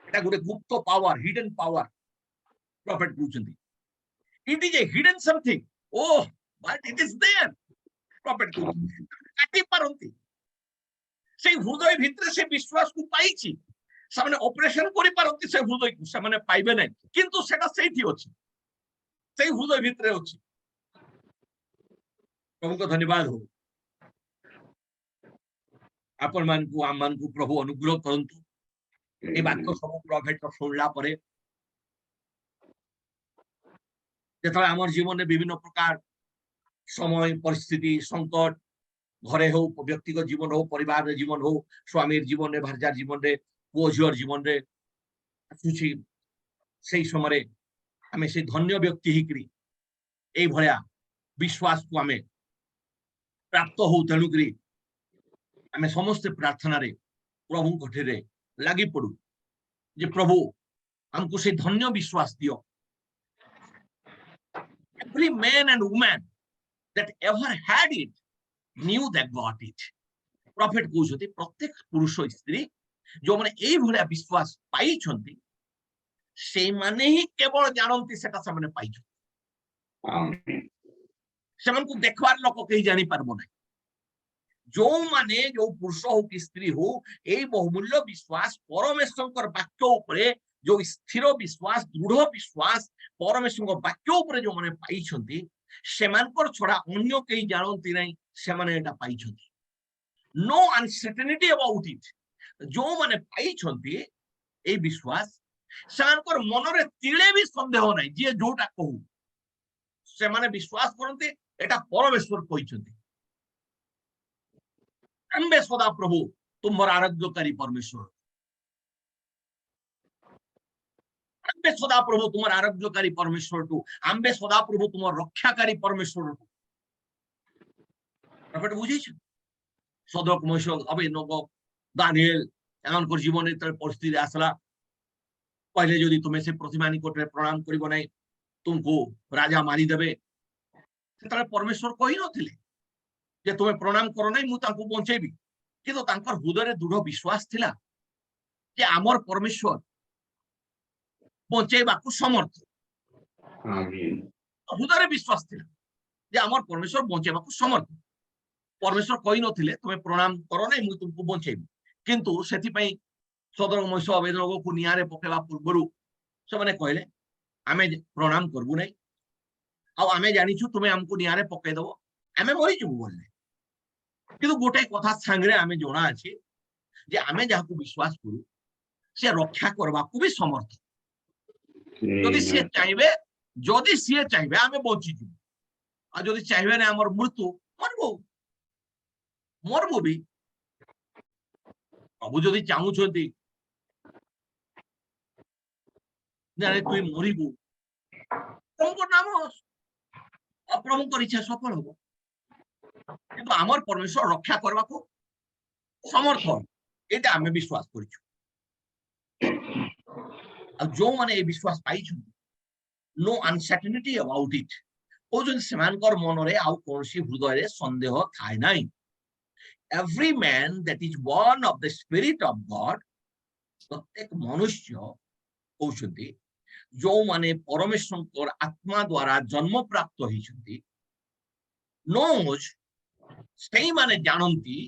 एटा गोटे गुप्त पावर, हिडन पावर। प्रॉफिट कहउछंती it is a hidden something. Oh, but it is there. Prophet कहउछंती काटी पारंती से हृदय भितर से विश्वास को पाइछि। सामने ऑपरेशन करि पारंती से हृदय को सामने पाइबे नै किंतु सेटा सेठी अछि, से हृदय भितर अछि। प्रभु को धन्यवाद हो। आपण मानकु आम मानकु प्रभु अनुग्रह करंतु। ए वाक्य सब प्रॉफिट को सुनला परे जेतबे हमर जीवन में विभिन्न प्रकार समय परिस्थिति संकट घरे हो, व्यक्तिगत जीवन हो, परिवार रे जीवन हो, स्वामी जीवन रे, भारजार जीवन रे, पुओ झियर जीवन रे आसुछि। सेई समय आमे से धन्य व्यक्ति हिकरी एई भलिया विश्वास को आमे प्राप्त हो तेणुकरी आम समस्ते प्रार्थना रे प्रभु कठे लगी पड़ू जे प्रभु हमको से धन्य विश्वास दियो। Every man and woman that ever had it knew that got it. Profit कहते प्रत्येक पुरुष स्त्री जो मैंने यही भलिया विश्वास पाई छंती से माने ही केवल जानती सेटा से माने पाई छंती। आमीन। से मन को देखवार लोक कहीं जानी पारबो नहीं। जो माने जो पुरुष हो कि स्त्री हो यही बहुमूल्य विश्वास परमेश्वर वाक्य उपरे जो स्थिर विश्वास दृढ़ विश्वास परमेश्वर वाक्य उपरे जो माने पाई छंती सेमानकर छड़ा अन्य कहीं जानती नहीं से माने एटा पाई छंती। No uncertainty about it. जो माने पाई छंती ए विश्वास सेमानकर मनरे तिले भी संदेह नहीं जे जोटा कहू से माने विश्वास करते एटा परमेश्वर कहि छंती। आम्बे सदा प्रभु तुमर आरोग्यकारी परमेश्वर। आम्बे सदा प्रभु तुमर आरोग्यकारी परमेश्वर टू आम्बे सदा प्रभु तुमर रक्षाकारी परमेश्वर टू। प्रॉफिट बुझी छ सदक मशक अभिनव दानिएल एमनकर जीवन परिस्थिति आसला पहले जदि तुम्हें से प्रतिमा निकट में प्रणाम करिबो नै तुमको राजा मारी देबे सेतले परमेश्वर कहि नथिले जे तुम्हें प्रणाम करो नै मु तांको बंचेबी किंतु तांकर हृदय दृढ़ विश्वास थिला जे आमर परमेश्वर बंचेबाकू समर्थ। आमीन। हृदय विश्वास थिला जे आमर परमेश्वर बंचेबाकू समर्थ। परमेश्वर कहि नथिले तुम्हें प्रणाम करो नै मु तुमको बंचेबी किंतु सेति पई सदर महेश अवेदनगो को नियारे पकेबा पूर्वरु से माने कहले आमे प्रणाम करबु नै आ आमे जानिछु तुम्हें हमको नियारे पके दबो आमे मरि जबु बोलले किंतु गोटे कथा सांगरे आमे जोना अछि जे आमे जाहाको विश्वास करू से रक्षा करबाकू भी समर्थ। जदि से चाहबे आमे बंची जबु आ जदि चाहबे नै हमर मृत्यु मरबो भी। प्रभु जदि चाहू छथि जाने तुई मरिबु प्रभु नाम प्रभु इच्छा सफल हो किंतु आमर परमेश्वर रक्षा करबा को समर्थ एटा आमे विश्वास करिछु। आ जो माने ए विश्वास पाई छु नो अनसर्टेनिटी अबाउट इट ओ जन सेमानकर मनरे आउ कोनसी हृदय रे संदेह थाय नाही। Every man that is born of the spirit of God प्रत्येक मनुष्य कहउछथि जो माने परमेश्वर आत्मा द्वारा जन्म प्राप्त होइछथि knows से माने जानती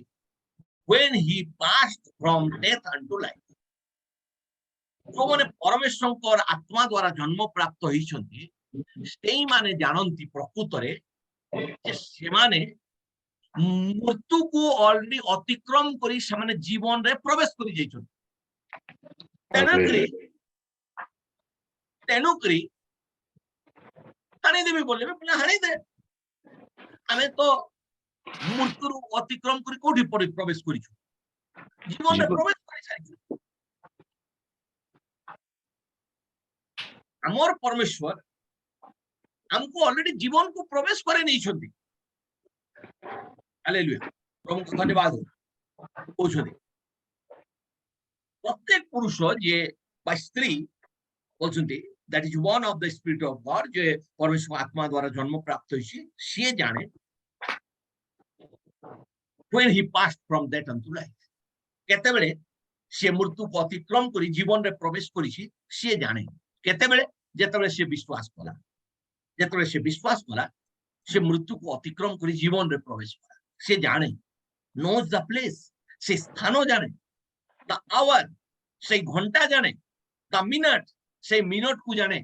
when he passed from death unto life। जो माने परमेश्वर आत्मा द्वारा जन्म प्राप्त होइछथि से माने जानती प्रकृत रे जे से माने मृत्यु को ऑलरेडी अतिक्रम करी से माने जीवन रे प्रवेश करी जाइछथि। तेणुकरी हानि देवी बोले मैं हानि दे आमे तो मृत्यु अतिक्रम करी कोठी प्रवेश करिछु जीवन में प्रवेश करि सारिछु। हमर परमेश्वर हमको ऑलरेडी जीवन को प्रवेश करे नहीं छथि। हालेलुया प्रभु को धन्यवाद हो छथि। प्रत्येक पुरुष जे बा स्त्री बोलछथि that is one of the spirit of God जे परमेश्वर आत्मा द्वारा जन्म प्राप्त होइछि से जाने when he passed from death unto life केते बेले से मृत्यु को अतिक्रम करी जीवन रे प्रवेश करिछि से जाने केते बेले जेतबे से विश्वास कला जेतबे से विश्वास कला से मृत्यु को अतिक्रम करी जीवन रे प्रवेश कला से जाने knows the place से स्थान जाने the hour से घंटा जाने the minute से मिनट को जाने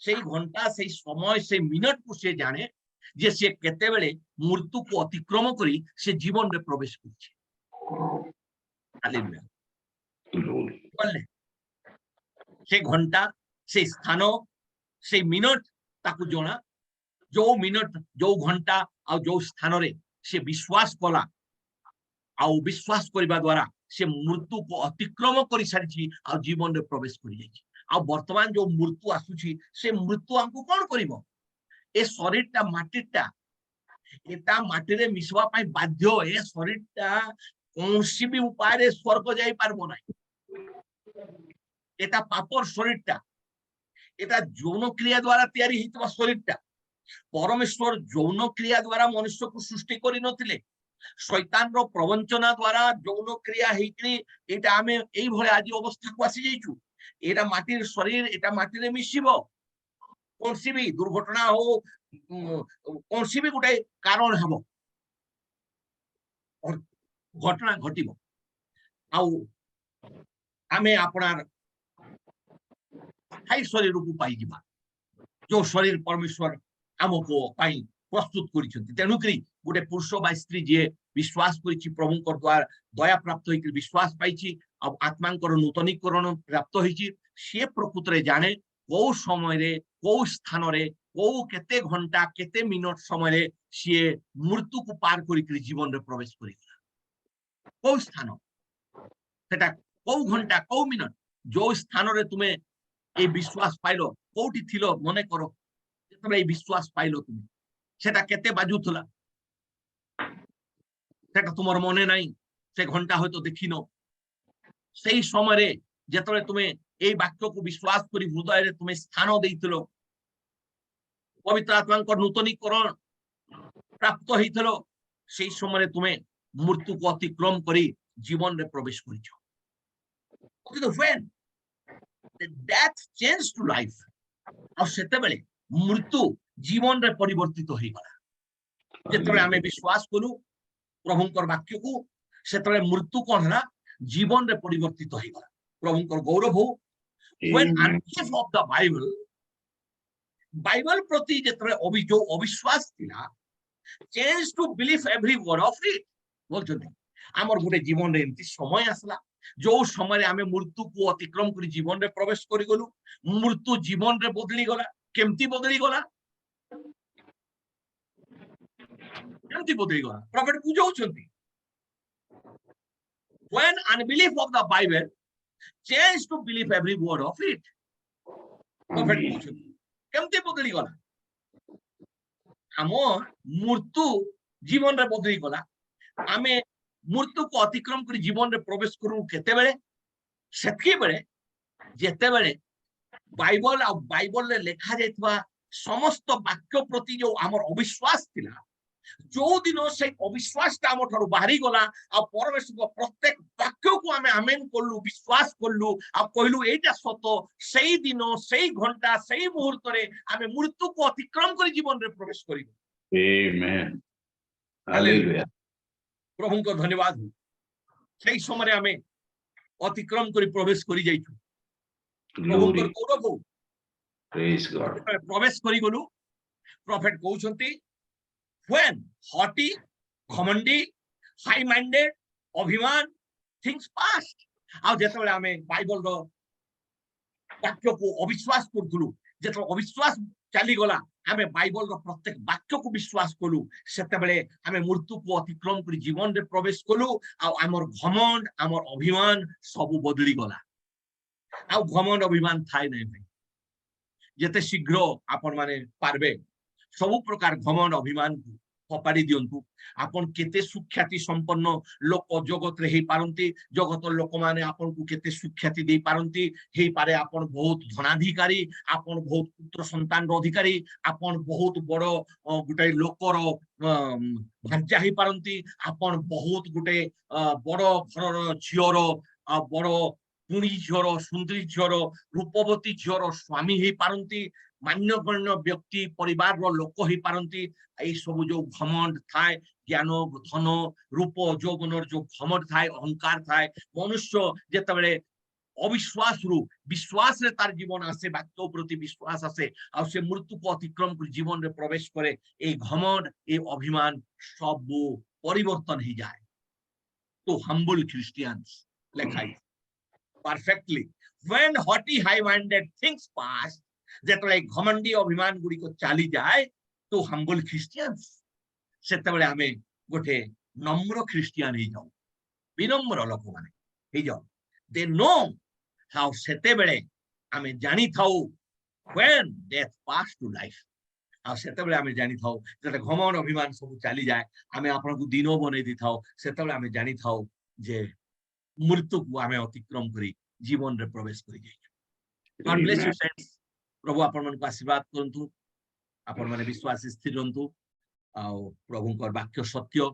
से घंटा से समय से मिनट को से जाने जे से केते बेले मृत्यु को अतिक्रम करी से जीवन रे प्रवेश करछि। हालेलुया बोले से घंटा से स्थान से मिनट ताकू जणा जो मिनट जो घंटा आ जो स्थान रे से विश्वास कला आ विश्वास करबा द्वारा से मृत्यु को अतिक्रम करी सारिछि आ जीवन रे प्रवेश करि जाइछि। आ वर्तमान जो मृत्यु आसुछि से मृत्यु हमको कोन करिवो ए शरीरटा माटीटा এটা মাটিরে মিশবা পাই বাধ্য। এ শরীরটা কৌশি বি উপায়ে স্বর্গ যাই পারবো না। এটা পাপর শরীরটা, এটা যৌন ক্রিয়া দ্বারা তৈরি হইতবা শরীরটা। পরমেশ্বর যৌন ক্রিয়া দ্বারা মনুষ্যକୁ সৃষ্টি କରି ନଥିଲେ। শৈতানର প্রবঞ্চনা দ্বারা যৌন ক্রিয়া ହେଇକିରି এটা ଆମେ এইভଳି ଆଜି ଅବସ୍ଥାକୁ ଆସି ଯାଇଛୁ। এটা মাটির শরীর, এটা মাটিরে মিশিব। କୌଣସି ବି ଦୁର୍ଘଟଣା ହଉ, କୌଣସି ବି ଗୋଟେ କାରଣ ହେବ, ଘଟଣା ଘଟିବ। ଆଉ ଆମେ ଆପଣାର ସ୍ଥାୟୀ ଶରୀରକୁ ପାଇଯିବା, ଯୋଉ ଶରୀର ପରମେଶ୍ୱର ଆମକୁ ପାଇଁ ପ୍ରସ୍ତୁତ କରିଛନ୍ତି। ତେଣୁକରି ଗୋଟେ ପୁରୁଷ ବା ସ୍ତ୍ରୀ ଯିଏ ବିଶ୍ୱାସ କରିଛି, ପ୍ରଭୁଙ୍କର ଦ୍ୱାରା ଦୟା ପ୍ରାପ୍ତ ହେଇକି ବିଶ୍ୱାସ ପାଇଛି, ଆଉ ଆତ୍ମାଙ୍କର ନୂତନୀକରଣ ପ୍ରାପ୍ତ ହେଇଛି, ସିଏ ପ୍ରକୃତରେ ଜାଣେ କୋଉ ସମୟରେ, କୋଉ ସ୍ଥାନରେ, କୋଉ କେତେ ଘଣ୍ଟା, କେତେ ମିନିଟ ସମୟରେ ସିଏ ମୃତ୍ୟୁକୁ ପାର କରିକି ଜୀବନରେ ପ୍ରବେଶ କରିଗଲା। କୋଉ ସ୍ଥାନ ସେଟା, କୋଉ ଘଣ୍ଟା, କୋଉ ମିନିଟ, ଯୋଉ ସ୍ଥାନରେ ତୁମେ এই বিশ্বাস পাইল, কোটি ছিল মনে করো যেতবে এই বিশ্বাস পাইল তুমি, সেটা কেতে বাজুলা, সেটা তোমার মনে নাই, সে ঘন্টা হয়তো দেখিন। সেই সময়ে যেতবে তুমি এই বাক্যକୁ বিশ্বাস করি হৃদয়ে তুমি স্থান ଦେଇଥିଲ, পবিত্র আত্মাঙ্কর নূতনীকরণ প্রাপ্ত হইছিল, সেই সময়ে তুমি মৃত্যুকে অতিক্রম করে জীবনে প্রবেশ করিছ। কিন্তু when the death changed to life, ଆଉ ସେତେବେଳେ ମୃତ୍ୟୁ ଜୀବନରେ ପରିବର୍ତ୍ତିତ ହେଇଗଲା। ଯେତେବେଳେ ଆମେ ବିଶ୍ୱାସ କଲୁ ପ୍ରଭୁଙ୍କର ବାକ୍ୟକୁ, ସେତେବେଳେ ମୃତ୍ୟୁ କଣ ହେଲା, ଜୀବନରେ ପରିବର୍ତ୍ତିତ ହେଇଗଲା। ପ୍ରଭୁଙ୍କର ଗୌରବ ହଉ। when unbelief of the Bible, Bible ପ୍ରତି ଯେତେବେଳେ ଯୋଉ ଅବିଶ୍ୱାସ ଥିଲା, change to believe every word of it ବୋଲଛନ୍ତି। ଆମର ଗୋଟେ ଜୀବନରେ ଏମିତି ସମୟ ଆସିଲା ଯୋଉ ସମୟରେ ଆମେ ମୃତ୍ୟୁକୁ ଅତିକ୍ରମ କରି ଜୀବନରେ ପ୍ରବେଶ କରିଗଲୁ। ମୃତ୍ୟୁ ଜୀବନରେ ବଦଳି ଗଲା। କେମିତି ବଦଳି ଗଲା? କେମିତି ବଦଳି ଗଲା? ପ୍ରଫେଟ ବୁଝାଉଛନ୍ତି, when unbelief of the Bible changed to believe every word of it, profit କହୁଛନ୍ତି କେମିତି ବଦଳି ଗଲା? ଆମ ମୃତ୍ୟୁ ଜୀବନରେ ବଦଳି ଗଲା। ଆମେ ମୃତ୍ୟୁକୁ ଅତିକ୍ରମ କରି ଜୀବନରେ ପ୍ରବେଶ କରୁ କେତେବେଳେ? ସେତିକିବେଳେ ଯେତେବେଳେ ବାଇବଲ ଆଉ ବାଇବଲରେ ଲେଖା ଯାଇଥିବା ସମସ୍ତ ବାକ୍ୟ ପ୍ରତି ଯୋଉ ଆମର ଅବିଶ୍ୱାସ ଥିଲା, ଯୋଉ ଦିନ ସେଇ ଅବିଶ୍ୱାସଟା ଆମ ଠାରୁ ବାହାରି ଗଲା, ଆଉ ପରମେଶ୍ୱରଙ୍କ ପ୍ରତ୍ୟେକ ବାକ୍ୟକୁ ଆମେ ଆମେନ କଲୁ, ବିଶ୍ୱାସ କଲୁ, ଆଉ କହିଲୁ ଏଇଟା ସତ, ସେଇ ଦିନ, ସେଇ ଘଣ୍ଟା, ସେଇ ମୁହୂର୍ତ୍ତରେ ଆମେ ମୃତ୍ୟୁକୁ ଅତିକ୍ରମ କରି ଜୀବନରେ ପ୍ରବେଶ କରିବୁ। Amen. Hallelujah. ପ୍ରଭୁଙ୍କ ଧନ୍ୟବାଦ। ସେଇ ସମୟରେ ଆମେ ଅତିକ୍ରମ କରି ପ୍ରବେଶ କରି ଯାଇଛୁ। ପ୍ରଭୁଙ୍କର ଗୌରବ ହଉ। Praise God. ପ୍ରବେଶ କରିଗଲୁ। ପ୍ରଫେଟ କହୁଛନ୍ତି, when haughty, ଘମଣ୍ଡି, high minded, ଅଭିମାନ things past, ଆଉ ଯେତେବେଳେ ଆମେ ବାଇବଲର ବାକ୍ୟକୁ ଅବିଶ୍ୱାସ କରୁଥିଲୁ, ଯେତେବେଳେ ଅବିଶ୍ୱାସ ଚାଲିଗଲା, ଆମେ ବାଇବଲର ପ୍ରତ୍ୟେକ ବାକ୍ୟକୁ ବିଶ୍ୱାସ କଲୁ, ସେତେବେଳେ ଆମେ ମୃତ୍ୟୁକୁ ଅତିକ୍ରମ କରି ଜୀବନରେ ପ୍ରବେଶ କଲୁ, ଆଉ ଆମର ଘମଣ୍ଡ, ଆମର ଅଭିମାନ ସବୁ ବଦଳି ଗଲା। ଆଉ ଘମଣ୍ଡ ଅଭିମାନ ଥାଏ ନାହିଁ ଭାଇ। ଯେତେ ଶୀଘ୍ର ଆପଣ ମାନେ ପାରବେ ସବୁ ପ୍ରକାର ଘମଣ୍ଡ ଅଭିମାନକୁ ଫପାଡ଼ି ଦିଅନ୍ତୁ। ଆପଣ କେତେ ସୁଖ୍ୟାତି ସମ୍ପନ୍ନ ଲୋକ ଜଗତରେ ହେଇପାରନ୍ତି, ଜଗତର ଲୋକମାନେ ଆପଣଙ୍କୁ କେତେ ସୁଖ୍ୟାତି ଦେଇପାରନ୍ତି, ହେଇପାରେ ଆପଣ ବହୁତ ଧନାଧିକାରୀ, ଆପଣ ବହୁତ ପୁତ୍ର ସନ୍ତାନର ଅଧିକାରୀ, ଆପଣ ବହୁତ ବଡ ଗୋଟେ ଲୋକର ଭାର୍ଯ୍ୟା ହେଇପାରନ୍ତି, ଆପଣ ବହୁତ ଗୋଟେ ବଡ ଘରର ଝିଅର, ବଡ ଗୁଣୀ ଝିଅର, ସୁନ୍ଦରୀ ଝିଅର, ରୂପବତୀ ଝିଅର ସ୍ୱାମୀ ହେଇପାରନ୍ତି, ମାନ୍ୟଗଣ୍ୟ ବ୍ୟକ୍ତି ପରିବାରର ଲୋକ ହେଇପାରନ୍ତି। এই ସବୁ ଯୋଉ ଘମଣ୍ଡ ଥାଏ, ଜ୍ଞାନ, ଧନ, ରୂପ, ଯୌବନର ଯୋଉ ଘମଣ୍ଡ ଥାଏ, ଅହଙ୍କାର ଥାଏ, ମନୁଷ୍ୟ ଯେତେବେଳେ ଅବିଶ୍ୱାସରୁ ବିଶ୍ୱାସରେ ତାର ଜୀବନ ଆସେ, ବାକ୍ୟ ପ୍ରତି ବିଶ୍ୱାସ ଆସେ, ଆଉ ସେ ମୃତ୍ୟୁକୁ ଅତିକ୍ରମ କରି ଜୀବନରେ ପ୍ରବେଶ କରେ, এই ଘମଣ୍ଡ, এই ଅଭିମାନ ସବୁ ପରିବର୍ତ୍ତନ ହେଇଯାଏ। তো humble Christians লেখা আছে perfectly, when haughty, high minded things pass, যেତେବେଳେ ঘমଣ୍ଡି ଅଭିମାନ ଗୁଡ଼ିକ ଚାଲି ଯାଏ, তো humble Christians, ସେତେବେଳେ ଆମେ ଗୋଟେ ନମ୍ର ଖ୍ରୀଷ୍ଟିଆନ ହେଇଯାଉ, ବିନମ୍ର ଲୋକମାନେ ହେଇଯାଉ। they know how, ସେତେବେଳେ ଆମେ ଜାଣିଥାଉ when death pass to life, ଆଉ ସେତେବେଳେ ଆମେ ଜାଣିଥାଉ ଯେତେବେଳେ ଘମଣ୍ଡ ଅଭିମାନ ସବୁ ଚାଲିଯାଏ ଆମେ ଆପଣଙ୍କୁ ଦିନ ବନେଇ ଦେଇଥାଉ ସେତେବେଳେ ଆମେ ଜାଣିଥାଉ ଯେ ମୃତ୍ୟୁକୁ ଆମେ ଅତିକ୍ରମ କରି ଜୀବନରେ ପ୍ରବେଶ କରି ଯାଇଛୁ। God bless you, saints. ପ୍ରଭୁ ଆପଣମାନଙ୍କୁ ଆଶୀର୍ବାଦ କରନ୍ତୁ। ଆପଣମାନେ ବିଶ୍ୱାସୀ ସ୍ଥିର ରୁହନ୍ତୁ ଆଉ ପ୍ରଭୁଙ୍କର ବାକ୍ୟ ସତ୍ୟ